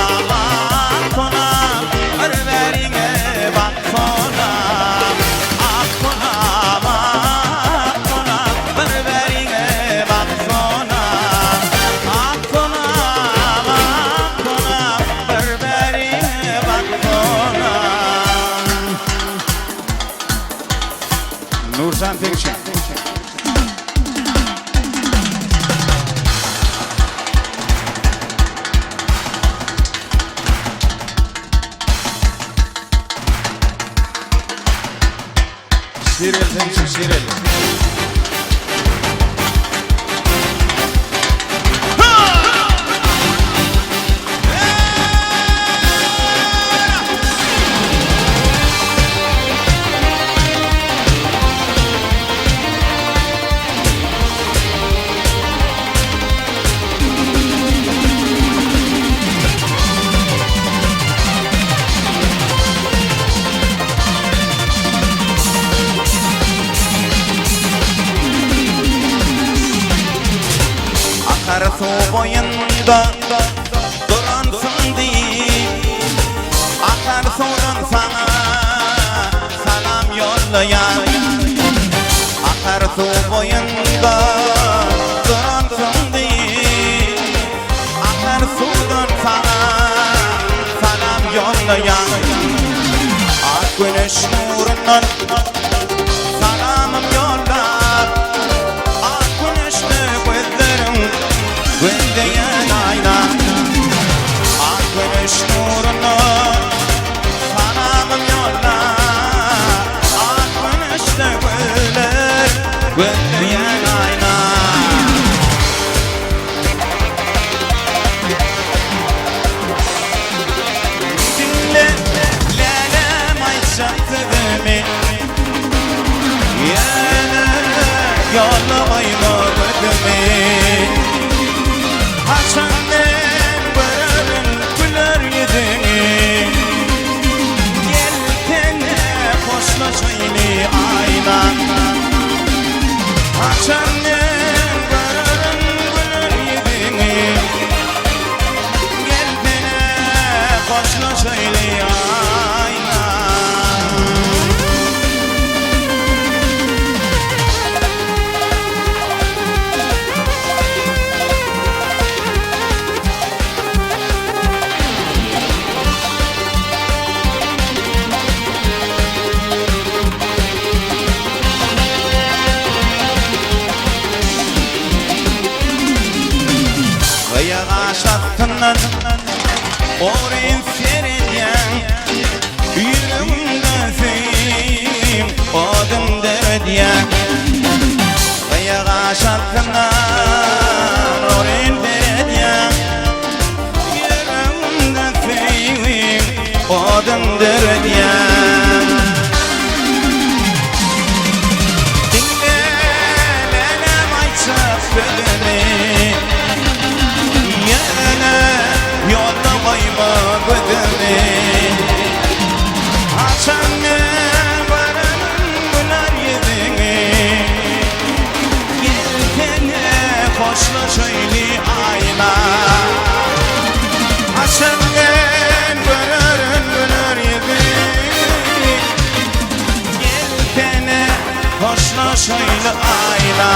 Nurcan Tekşin. Şirel Tekşin, Şirel. Akarsu boyunda duransın deyip Akarsu'dan sana salam yollayan Akarsu boyunda duransın deyip Akarsu'dan sana salam yollayan Ak güneş nurundan salamım yollar Ak güneşte gözlerim Göndeyen ayna Ak güneş nurunu Salamım yolla Ak güneşte güller Göndeyen ayna Dinle lelem ayçattığımı Yine yollamayma ödümü Haçan'den bararın güler yüzünü Yelkene hoşlaşayını ayna Haçan'den bararın güler yüzünü Yelkene hoşlaşayını ayna Kıyağa şattından Orin seyrediyen Yüreğimde sevim Odum derdiyen Kıyağa şattından Orin seyrediyen Yüreğimde sevim Odum derdiyen Dinle lelem ayçap bölümü Yollamayma güdümü Haçan'ne varın güler yüzünü Yelkene hoşlaşaylı ayna Haçan'ne varın güler yüzünü Yelkene hoşlaşaylı ayna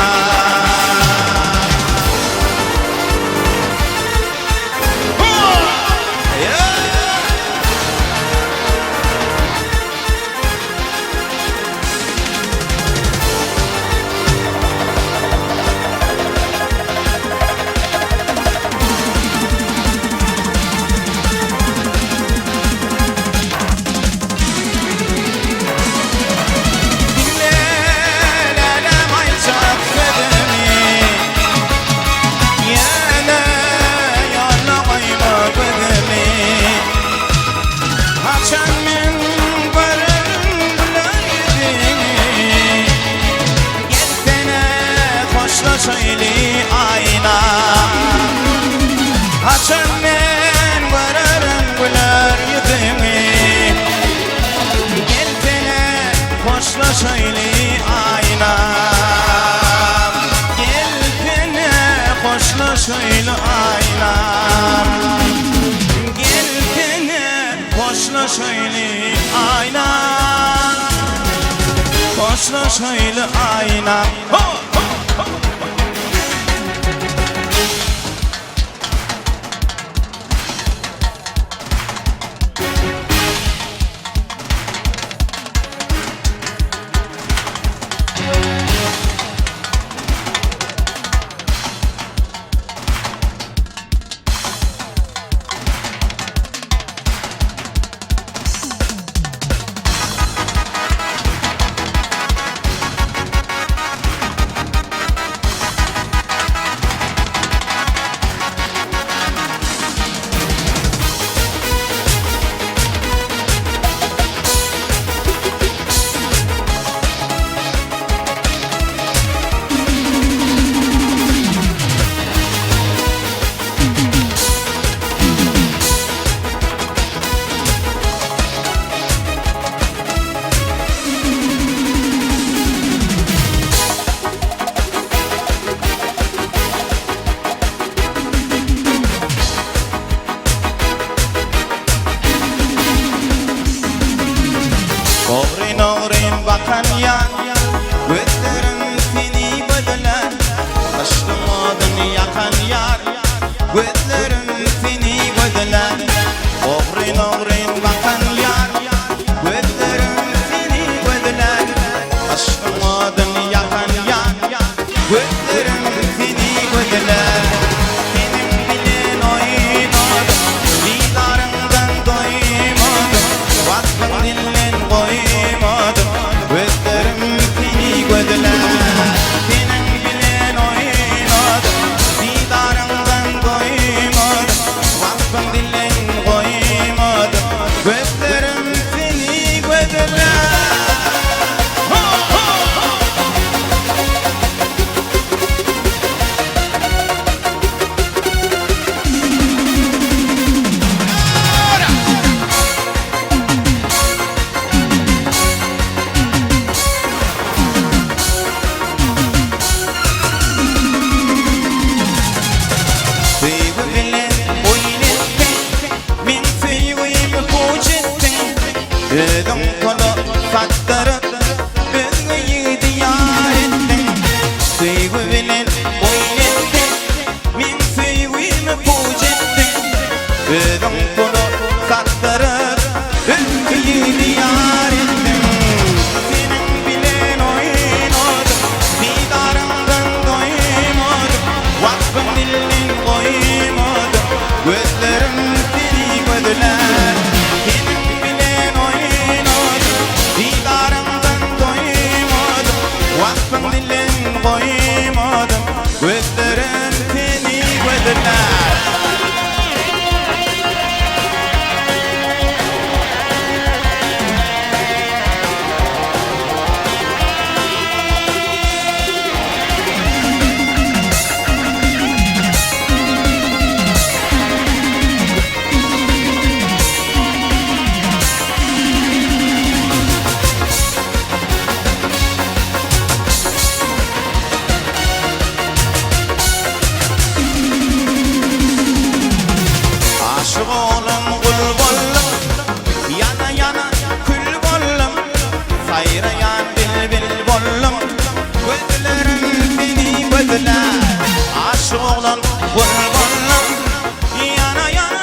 şöyle aylar. Gel beni koşla şöyle aylar. Koşla şöyle aylar. Ogrin ogrin bakan yan, gözlerin seni bödüler. Aşkın odun yakan yar, gözlerin seni bödüler. Ogrin ogrin bakan yar, gözlerin seni bödüler. Aşkın odun yakan yar, gözlerin seni bödüler. Benim bilen oynadım, didarından doymadım. Vakfın dinlen koymadım, gözlerim seni gödüler. Senin bilen oynadım, didarından doymadım. Vakfın dinlen koymadım, gözlerim seni gödüler. Sevgi bilen oynettin, men sevgimi puçettin. Ödüm kolu sattırıp, özgüyü diyar ettin. Sevgi bilen oynettin, men sevgimi puçettin. Ödüm kolu sattırıp, özgüyü diyar ettin. Senin bilen oynadım, didarından doymadım. Vakfın dilin koymadım, gözlerim seni gödüler. Senin bilen oynadım, didarından doymadım. Vakfın dilin koymadım, gözlerim seni gödüler. Aşık oğlum kul bollum, yana yana kül bollum. Sayrayan bilbil bollum, gözlerim seni gödüler. Aşık oğlum kul bollum, yana yana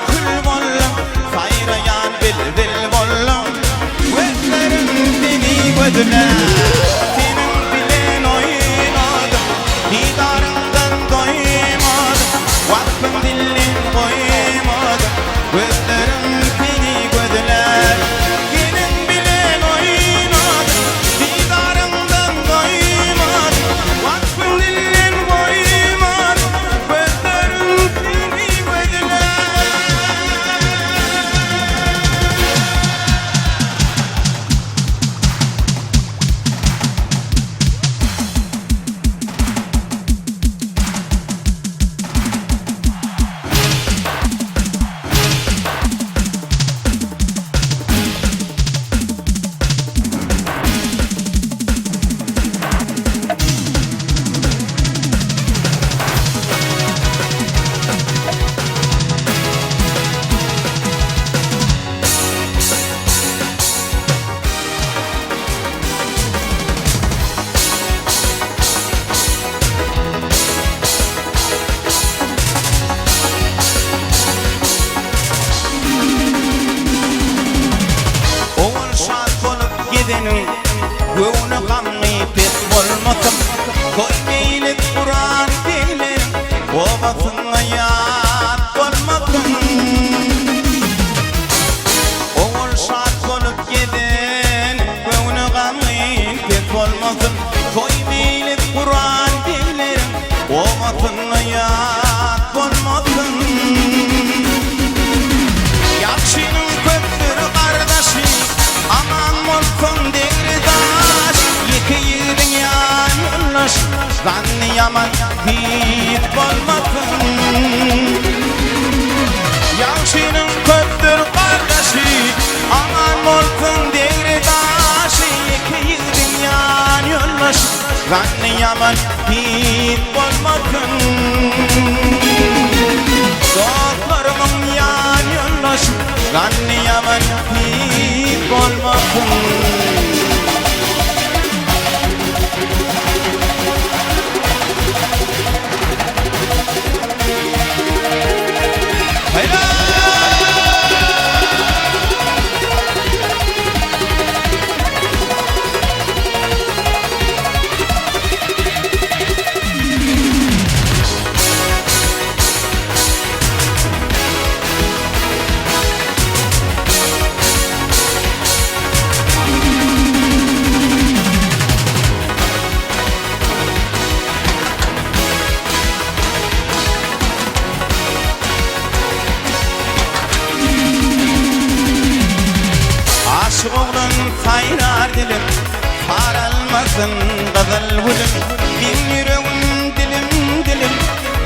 kül bollum. Sayrayan bilbil bollum, gözlerim seni gödüler. Senin bilen oynadım, didarından doymadım. Vakfın dilin koymadım, Obatına yat olmadın. Oğul şart olup giden Göğünü gamın pek olmadın. Toy meylip Kur'an dinlerim Obatına yat olmadın. Yakşının köptür kardeşi Aman olsun devridaş. Yeki yığdın yan yollaş Zanni yaman hiç olmadın. Yakşının köptür kardeşi Aman olsun devridaş. Yeki yığdın yan yollaş Zanni yaman hiç olmadın. Dostlarımın yan yollaş Zanni yaman hiç olmadın. Aşık oğlun sayrar dilim Sarılmasın kızıl gülüm. Bin yüreğim dilim dilim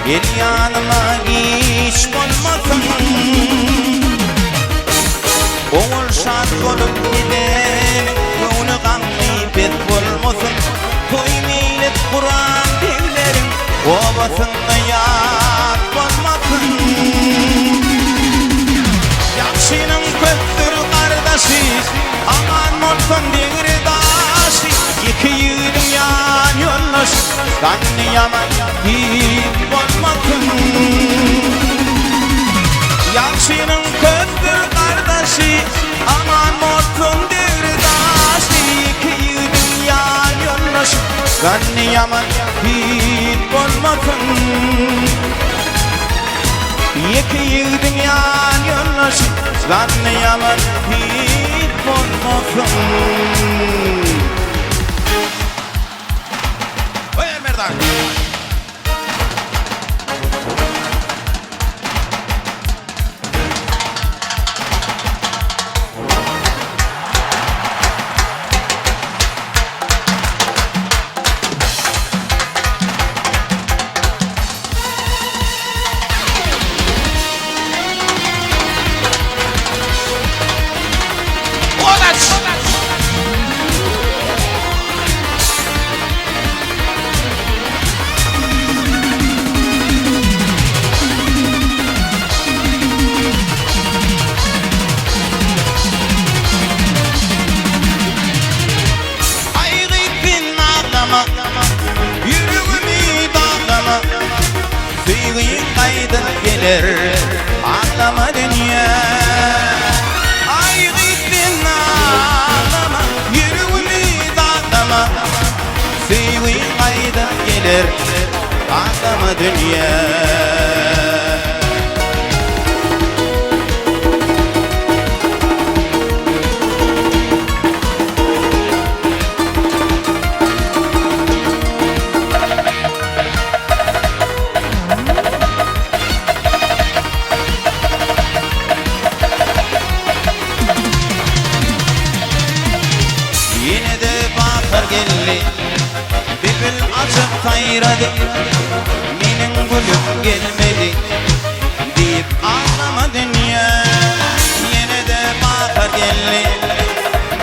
El yanıma hiç olmasın. Oğul şart olup giden Göğünü gamlı pek olmasın. Toy meylip Kur'an devlerim Obasında yat olmasın. Yakşının köptür kardeşi Aman olsun devridaşı. Yeki yığdın yan yollaş Zanni yaman hiç olmasın. Yakşının köptür kardeşi Aman olsun devridaşı. Yeki yığdın yan yollaş Zanni yaman hiç olmasın. Yeki yığdın yan yollaş Zanni yaman hiç olmasın. Buyur Merdan. Yüreğimi dağlama Sevgiyin kaydın gelir Ağlama dünya. Ay gittin ağlama Yüreğimi dağlama Sevgiyin kaydın gelir Ağlama dünya. Yine de bakar geldi Bülbül açıp sayradı Benim gülüm gelmedi Deyip ağlama dünya. Yine de bakar geldi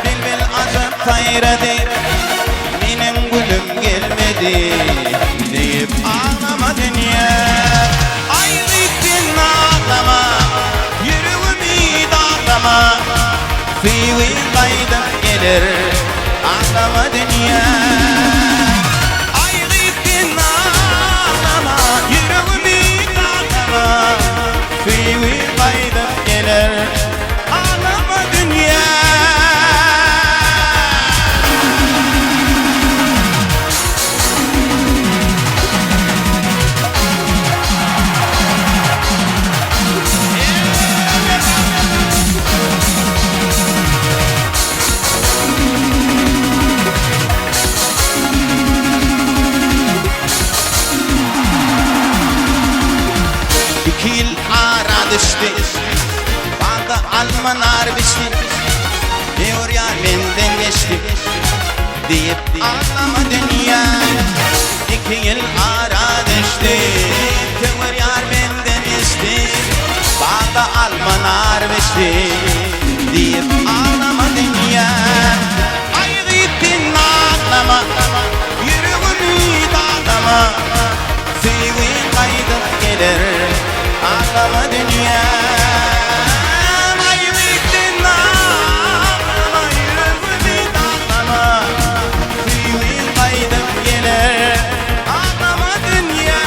Bülbül açıp sayradı Benim gülüm gelmedi Deyip ağlama dünya. Ay gittin ağlama Yüreğimi dağlama Sevgi kayda gelir Ağlama dünya. Ay gittin ağlama Yüreğimi dağlama Sevgi kayda gelir Ağlama dünya. 2 yıl ara düştü. Bağda almanar biçti. Diyor yar benden geçti deyip ağlama dünya. 2 yıl ara düştü. Diyor yar benden geçti. Bağda almanar biçti deyip ağlama dünya. Aygıttin ağlama, yüreğimi dağlama. Sevgin kaydıp gelir, ağlama dünya. Aygıttin ağlama, yüreğimi dağlama. Sevgin kaydıp gelir, ağlama dünya.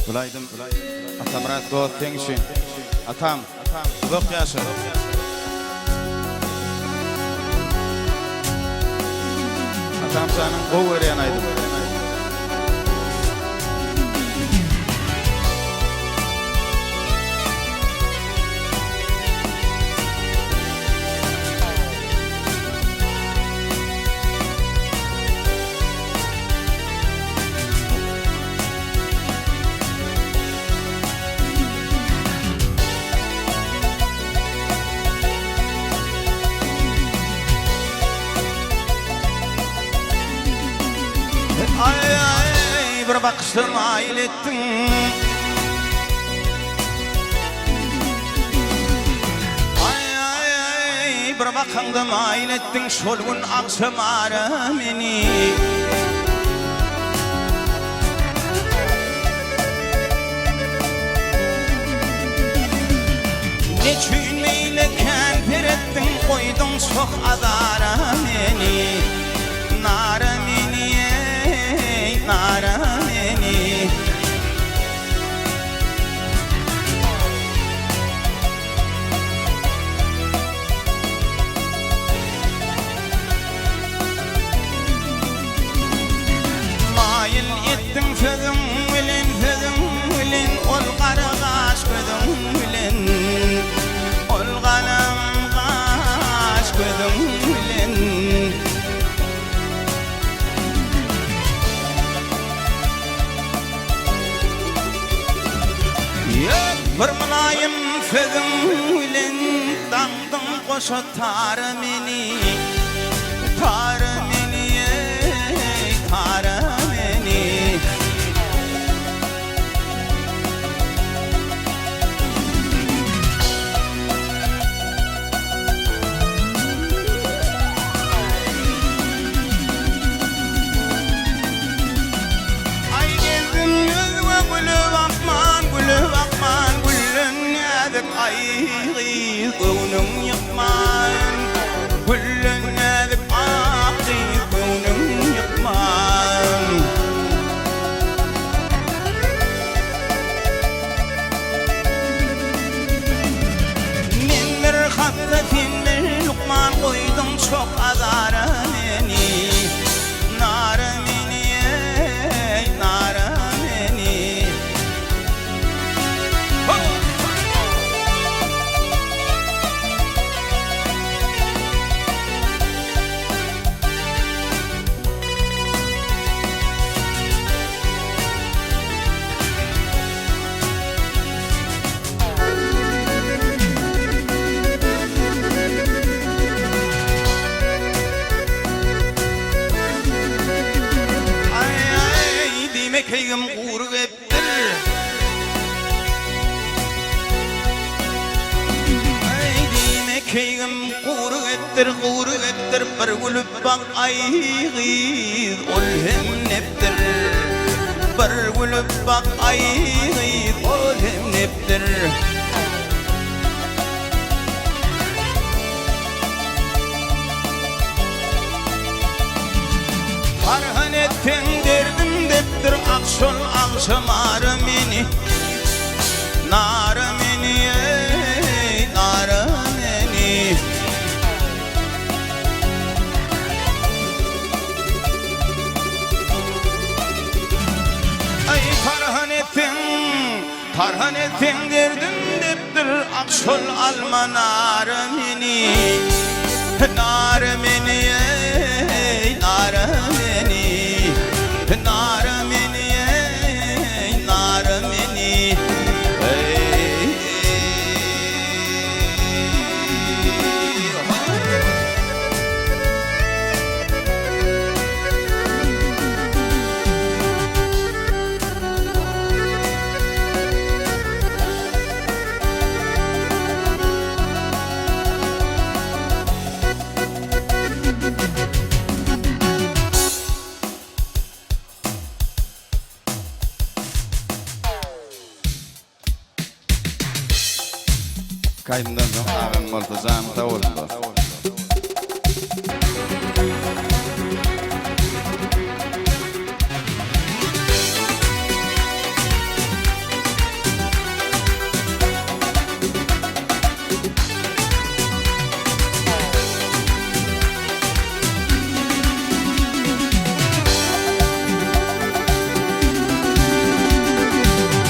Bulaydım, atamra dost teňşin. Atam, uzak ýaşa. Atam sanyň gowy berýän aýdym. Ay ay bir bakıştın ailettin. Ay ay ay bir bakıştın ailettin. Şol gün akşam ara meni. Neçün meyle kemper ettin, koydun çok azara meni. Nara meni, nara meni. Mayıl ettin sözüm bilen, sözüm bilen. Ol qaragaş gözüm bilen. Ol qalamgaş gözüm bilen. Bir mülayim sözüm bilen dağdın koşa tarı meni, tarı meni, tarı meni. Ay gezdim yüzüme gülü bakman, gülü bakman. Ay gıynım yıkman, güllün edip akı gıynım yıkman. Men bir hatta sen bir lukman koydum çok azara meni. Nara meni, nara meni. Keyim uğruk ettir. Ay dime keyim uğruk ettir, uğruk ettir. Bir gülüp bak ay gıyız ol hem neptir. Bir gülüp bak ay gıyız ol hem neptir. Farhan ettin derdim deptir. Akşol akşam ara meni, nara meni, nara meni. ettin, tarhan ettin derdin deptir akşol alma narı meni, narı meni, narı meni, narı meni, narı meni. Kaydından sonra abim Murtaza'm tavuldu.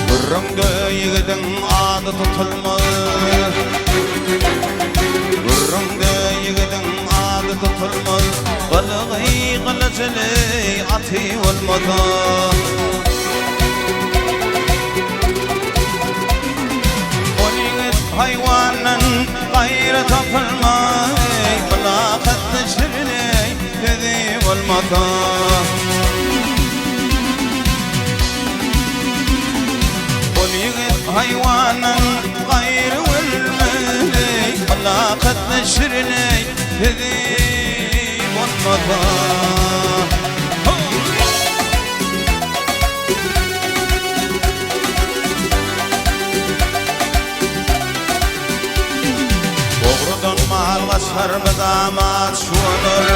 Gurrungda yigidin adı tutulmaz, gurrungda yigidin adı tutulmaz, Qılgıy qılıcılı atı olmadı. O yigit hayvanın gayrı tapılmaz, Mülaqatlı şirini dedi olmadı. hayvanın gayrı ölmeli, alaqat neşrini hedip olmadı. Oğrudan malga sarma damat şu olur,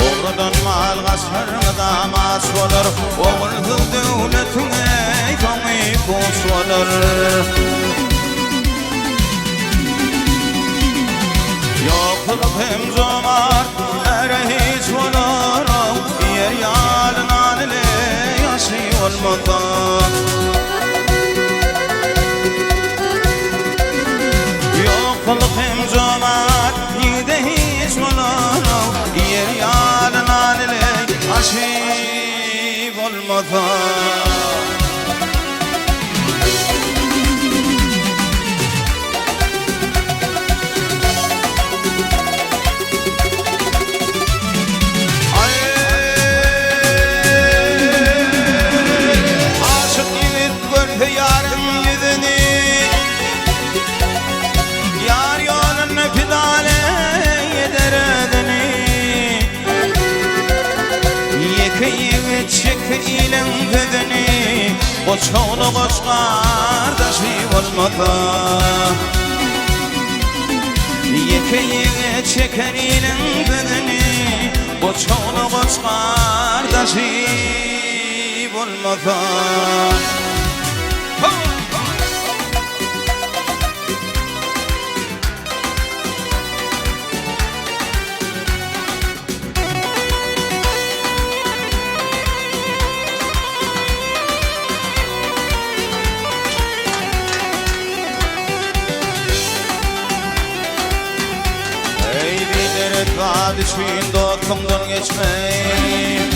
oğrudan malga sarma damat şu olur, oğul devletine kami kuswalar. Yokluk hem zomar ere hiç olar, yer yalın ile yaşı olmadı. Yokluk hem zomar yide hiç olar, yer yalın ile yaşı olmadı. İlin bedeni Koçoğlu koç kardeşi olmadı. Yekeyi çeker ilin bedeni Koçoğlu koç kardeşi olmadı. Düşün dokundan geçmeyin,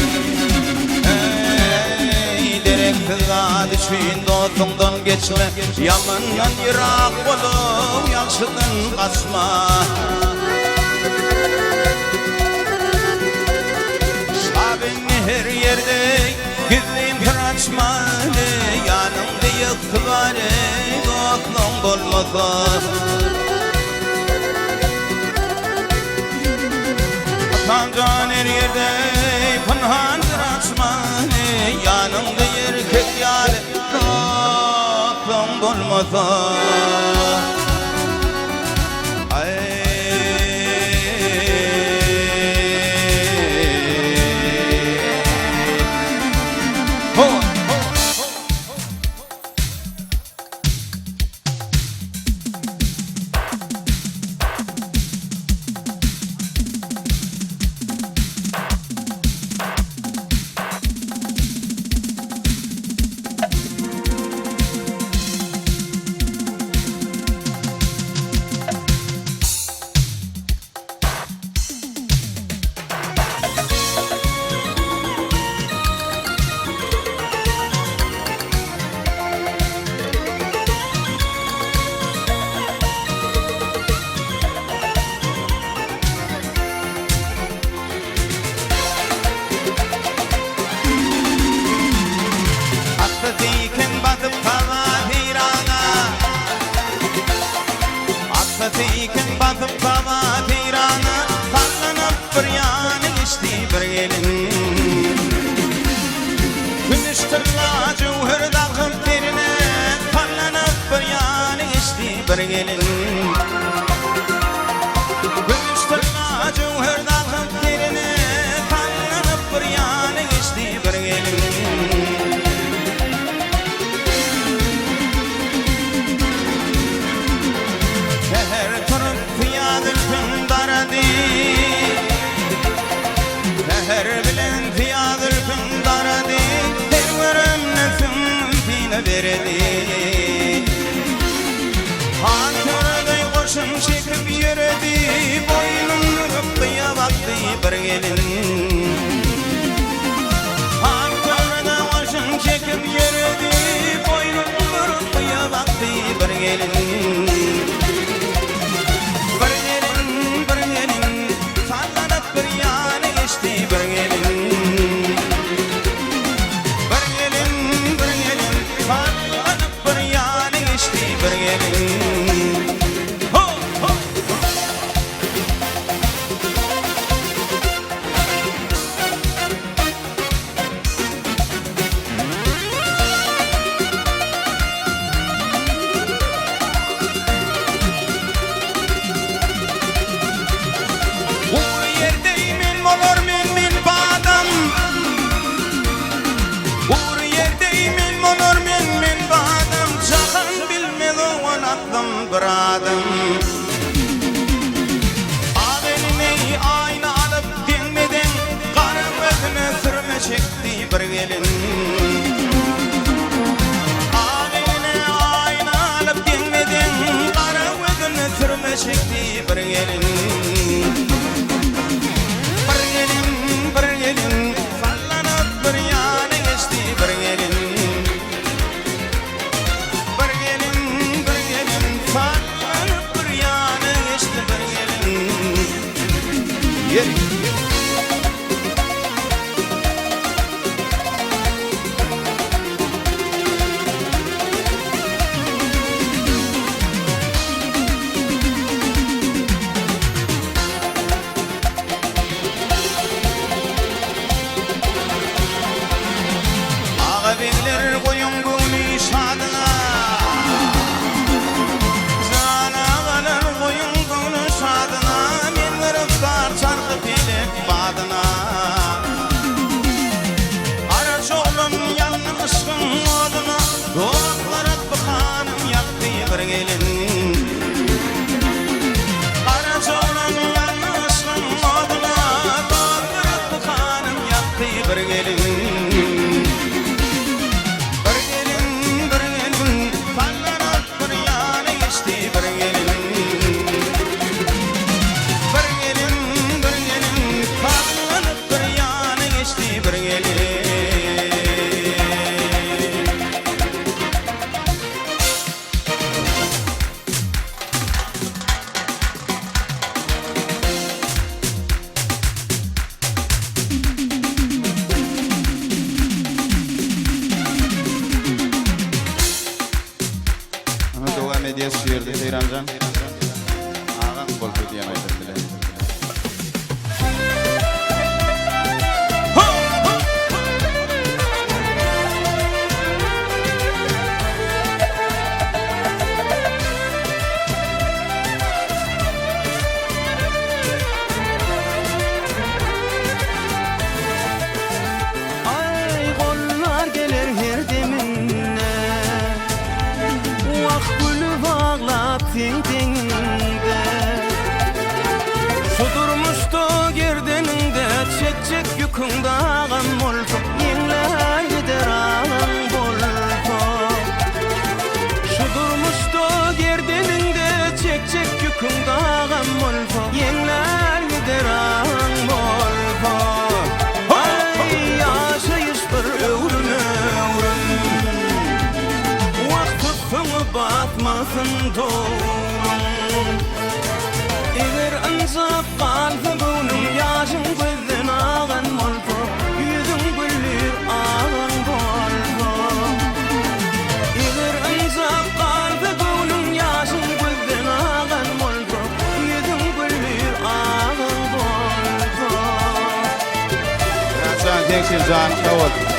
ey derek kıza düşün dokundan geçme, yamandan yırak olup yaxşıdan kaçma. Şabinni her yerde gizlin tıraçmalı, yanımda yıktıları dokundan olmadı. Kancan her yerde pınhandır açmanı, yanımda erkek yâli Rabbim olmadı. Günüştürla cevher dağım terine Tallanıp bir yanı geçti bir gelin Günüştürla cevher dağım terine Tallanıp bir yanı geçti bir gelin Seher turup fiyadın tüm daradı Seher bilen fiyadın tüm daradı verdi Hatırday koşun çekip yürüdü Boynum rıkkıya baktı bir gelin Hatırday koşun çekip yürüdü Boynum rıkkıya baktı bir gelin Bir gelin sallanıp bir yana geçti bir gelin Bıradım Ağabeyini ayna alıp dinmeden Karım özüne sürme çekti bir gelin Ağabeyini ayna alıp dinmeden Karım özüne sürme çekti bir gelin Bir gelin sallanıp bir yana geçti bir gelin Ağabeyler koyun gönlü şadına Canağalar koyun gönlü şadına Men kırıklar çarkı pelek badına Araç oğlum yanmışsın oduna Doğaklarıp bıkanım yaktı bir gelin Araç oğlum yanmışsın oduna Doğaklarıp bıkanım yaktı bir gelin Medyas şiirdi Seyrancan Ağam bolpu diyen aydır bile Ay kollar gelir her deminne Ting-tingde Sudurmuştu gerdeninde Çek yükünde ağam molto Yenler gider ağam bolto Sudurmuştu gerdeninde Çek yükünde ağam molto Yenler gider ağam bolto Ay yaşayış bir övrüm Vakti batmasın doğrum Eğer anzap kalsa bunun yaşın gözden ağan molto Yüzün güller ağan bolto Eğer anzap kalsa bunun yaşın gözden ağan molto Yüzün güller ağan bolto Sen teksin can kavut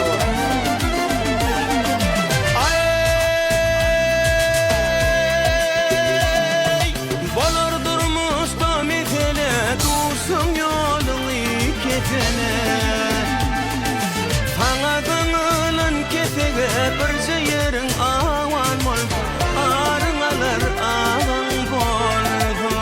sene Sana dağılan kesege bir yerin avan bol Arın alır ağın boldu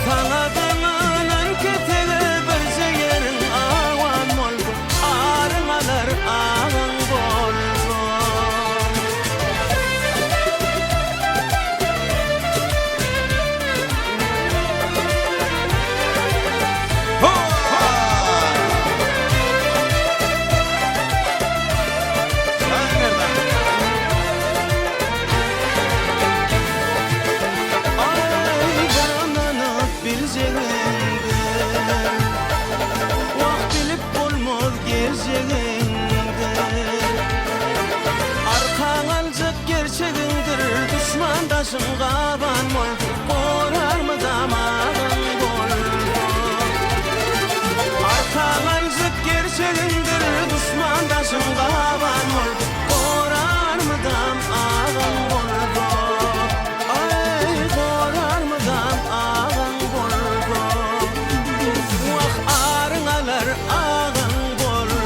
Sana dağılan kesege bir yerin avan bol Arın alır ağın boldu Düşmandaşım qaban mol Qorar mı damağın boldu Arkalan zıt gerçeğindir Düşmandaşım qaban mol Qorar mı damağın boldu Ay qorar mı damağın boldu Vah arın alır ağın boldu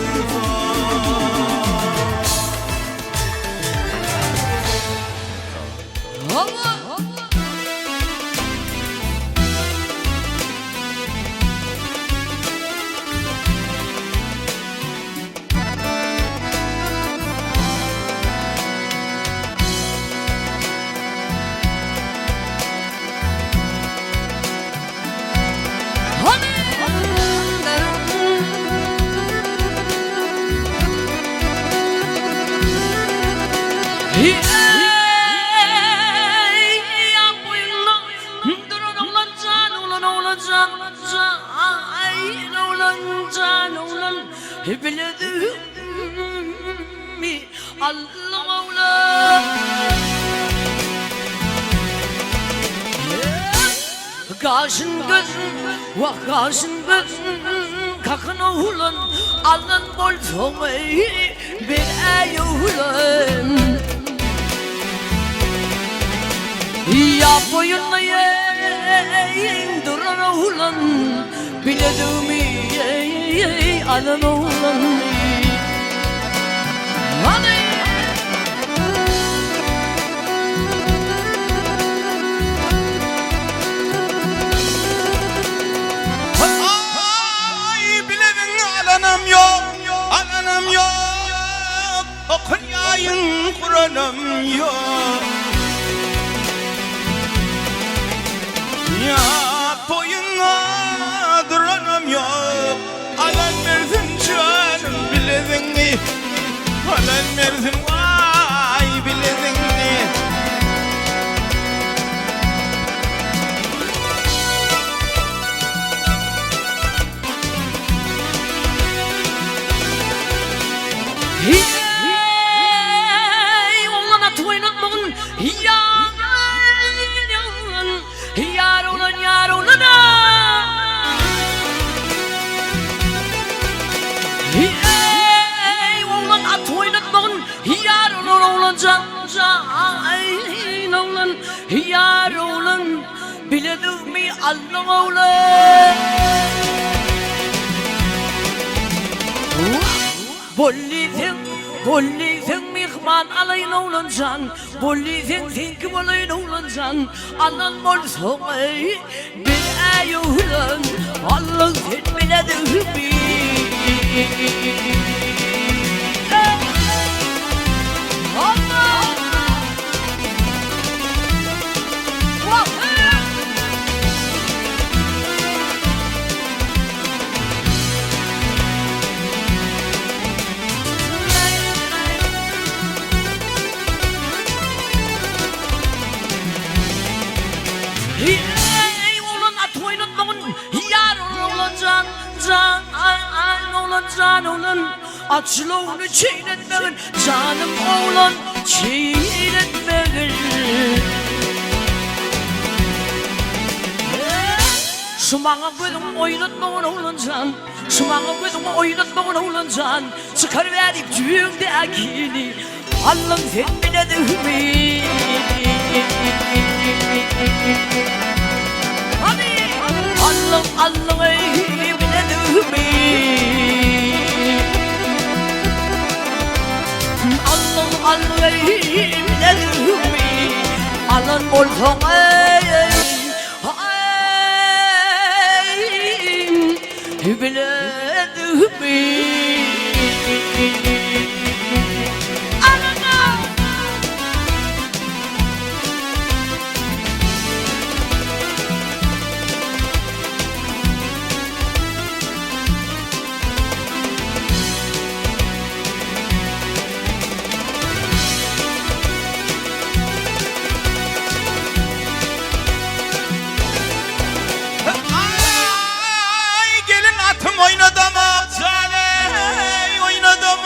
Kaşın gözün, vah kaşın gözün Kakın oğlan, alın bol soğuyu Bir ay oğlan Ya boyunla yeğen duran oğlan Biledim alın oğlan Hani Alanım yok, alanım yok Okunyayın Kur'an'ım yok Ya boyuna duranım yok Alan versin canım biledin mi Alan versin vay biledin mi Hey, oğlan atmayın yar oğlan Hey, oğlan atmayın yar oğlan can oğlan yar oğlan biledim mi alın oğlan Bollisin mihman alayın oğlan can Bollisin tinki olayın oğlan can Anan bol soğuy bir ay oğlan Allah'ın sen biledim mi Allah Hey oğlan at oynatmamın yar oğlan can oğlan açlığını çiğnetmeyin canım oğlan çiğnetmeyin Şumağın gözümü oynatmamın oğlan can Şumağın gözümü oynatmamın oğlan can Çıkarıverip düğündekini Allah'ım sen biledin mi Allah'ım Allah'ım biledin Alan bolsong biledimi Alana Oynadım oynadım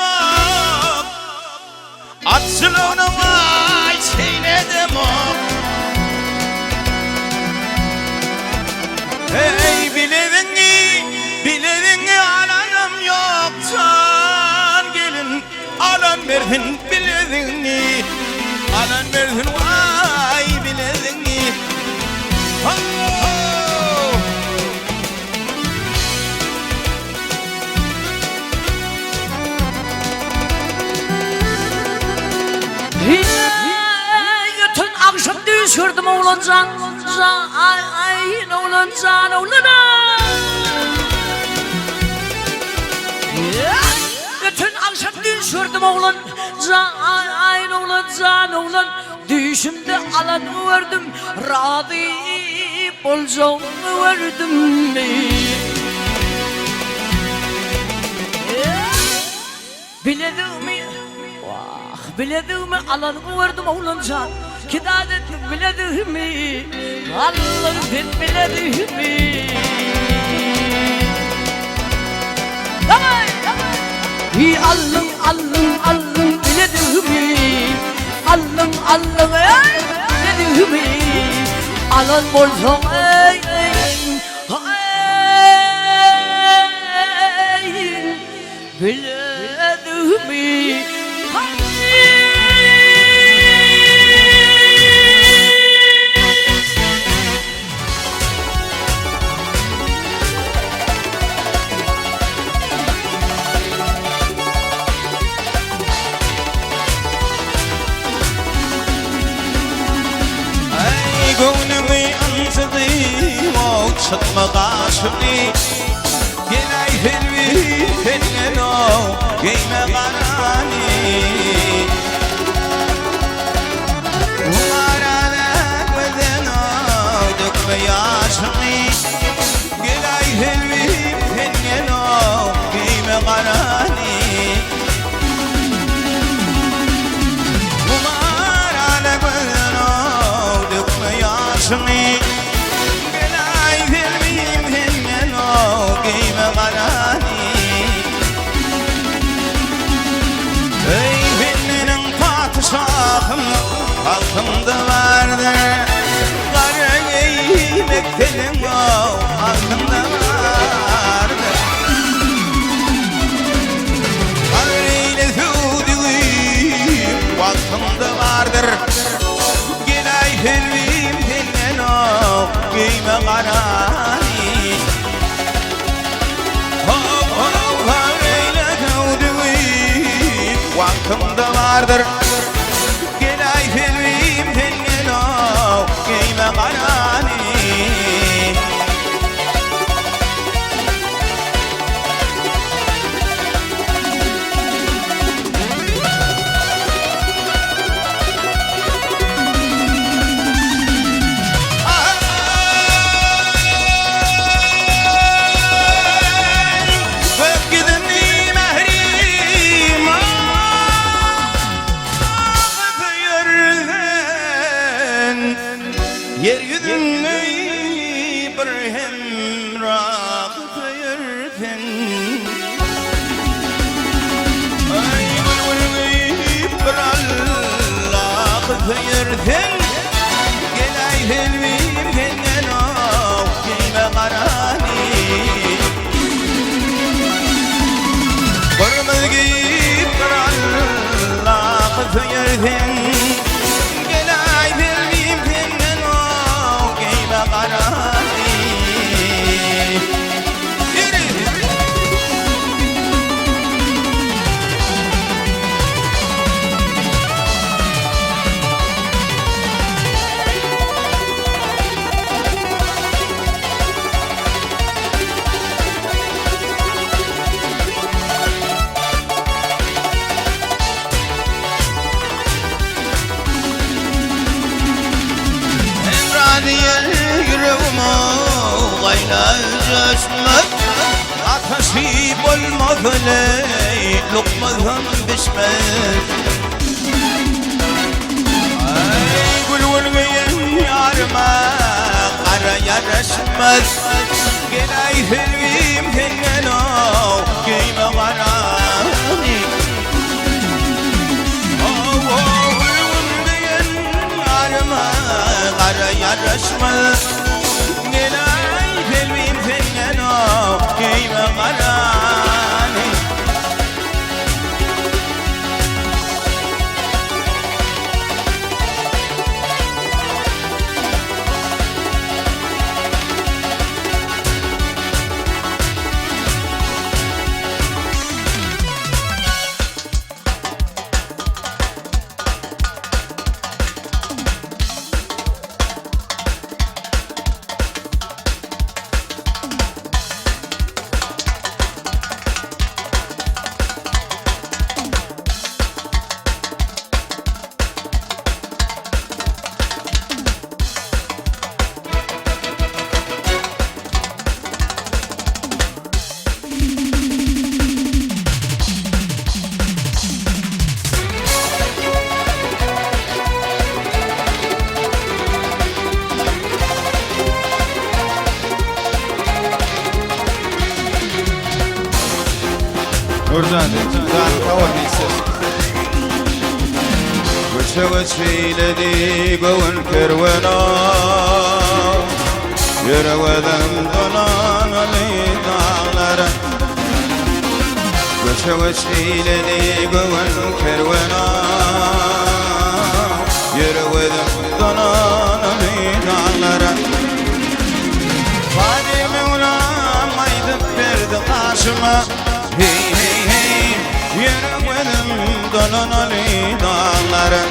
Atçılığını vay çeyledim Hey biledin alanım yok can gelin Alan verdin biledin Alan verdin vay biledin Bütün akşam düşürdüm oğlan can oğlan can Bütün akşam düşürdüm oğlan can Düşümde alan verdim Radî bolcağım verdim Biledimi Biledimi alanımı verdim oğlancan Kidadetim biledimi Allah'ım biledimi Tamam Allım biledimi Allım biledimi Alan bolsam biledimi Gönlümü ansadım Çıkma karşımı Gelay helvi helgen o Giyme karani Umarana beden o Dökme yaşımı Gelay helvi helgen o Giyme karani Umarana beden o Dökme yaşımı Gelay helvi helgen o Giyme karani Ey benim padişahım Halkımda vardır Kara giymektenim o Halkımda vardır Kareyle zûdüğüm Halkımda vardır Gelay helvim helgen o Giyme karani Kareyle zûdüğüm Halkımda vardır Gelay helvim helgen o Giyme karani Bekgidini mehrim Yeryüzünü bir hemrak yürüten Ay bülbül bir Allah yürüten Gelay helvim helgen o Giyme karani Kırmızı giyip bir Allah yürüten Gelay helvim helgen o Giyme karani Yürü aylayacağız ateşi olmadı ley lokmadan pişmez Ay gülgün yarıma kara yaraşmaz Gelay sevgim senden o giyme karani Gülgün yarıma kara yaraşmaz Gelay sevgim senden o giyme karani Nurcan, can kawadisiz. Vıçı gövün kervena Yürüvedim dolan Ali dağlara Vıçı gövün kervena Yürüvedim dolan Ali dağlara Fadime ulan aydıp verdi karşıma Hey hey hey yürümedim dolan Ali dağlara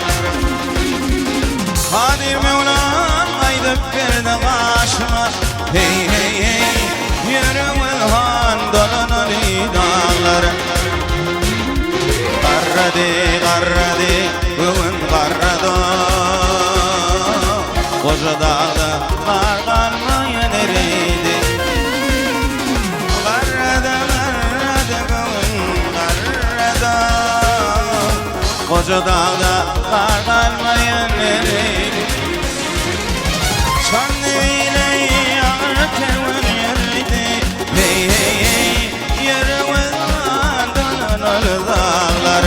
Fadime ulan aydıp verdi karşıma Hey hey hey yürümedim dolan Ali dağlara Karradı bugün karradı Koca dağda kar kalmayan eriydi Koca dağda kar kalmayan eriydi Çanlı'yla yağar kervan yeriydi Hey hey hey yürümedim dolan dağlar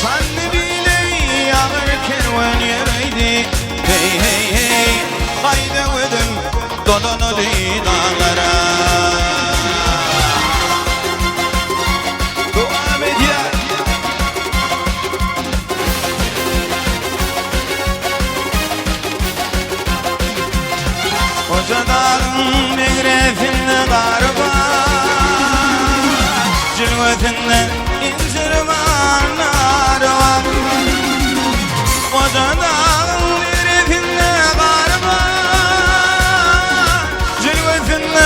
Çanlı'yla yağar kervan yeriydi Hey hey hey kayda ödüm dolan dağlara Koca dağın megrefinde kar var Cilvetinde incir var, nar var Koca dağın megrefinde kar var Cilvetinde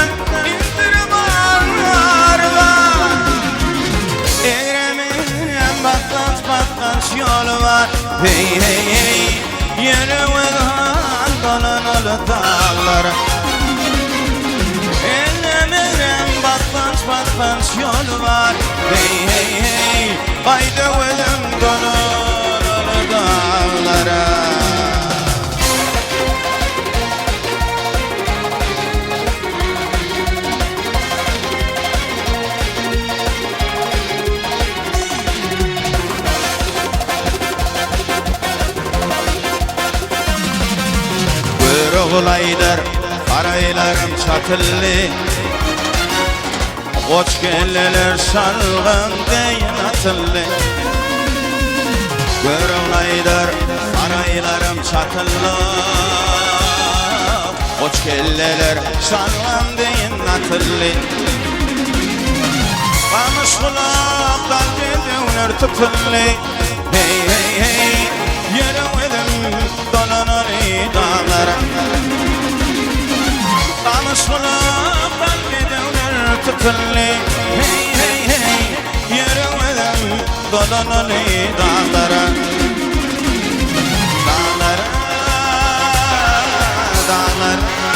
incir var, nar var Eğremeyen batlaç yol var Hey hey hey yürümeyen dolan dağlara Ellemeyen batlaç yol var Hey hey hey haydi ölüm dolan dağlara Oğlaylar, karaylarım çatıllı Koç kelleler salgın deyin atıllı Oğlaylar, karaylarım çatıllı Koç kelleler salgın deyin atıllı Kamış kulaklar dediğinler tutullu Hey hey hey yürümedim dolan Ali dağlara Kamış kulaklar dediğinler tutullu Hey hey hey yürümedim dolan Ali dağlara Dağlara, dağlara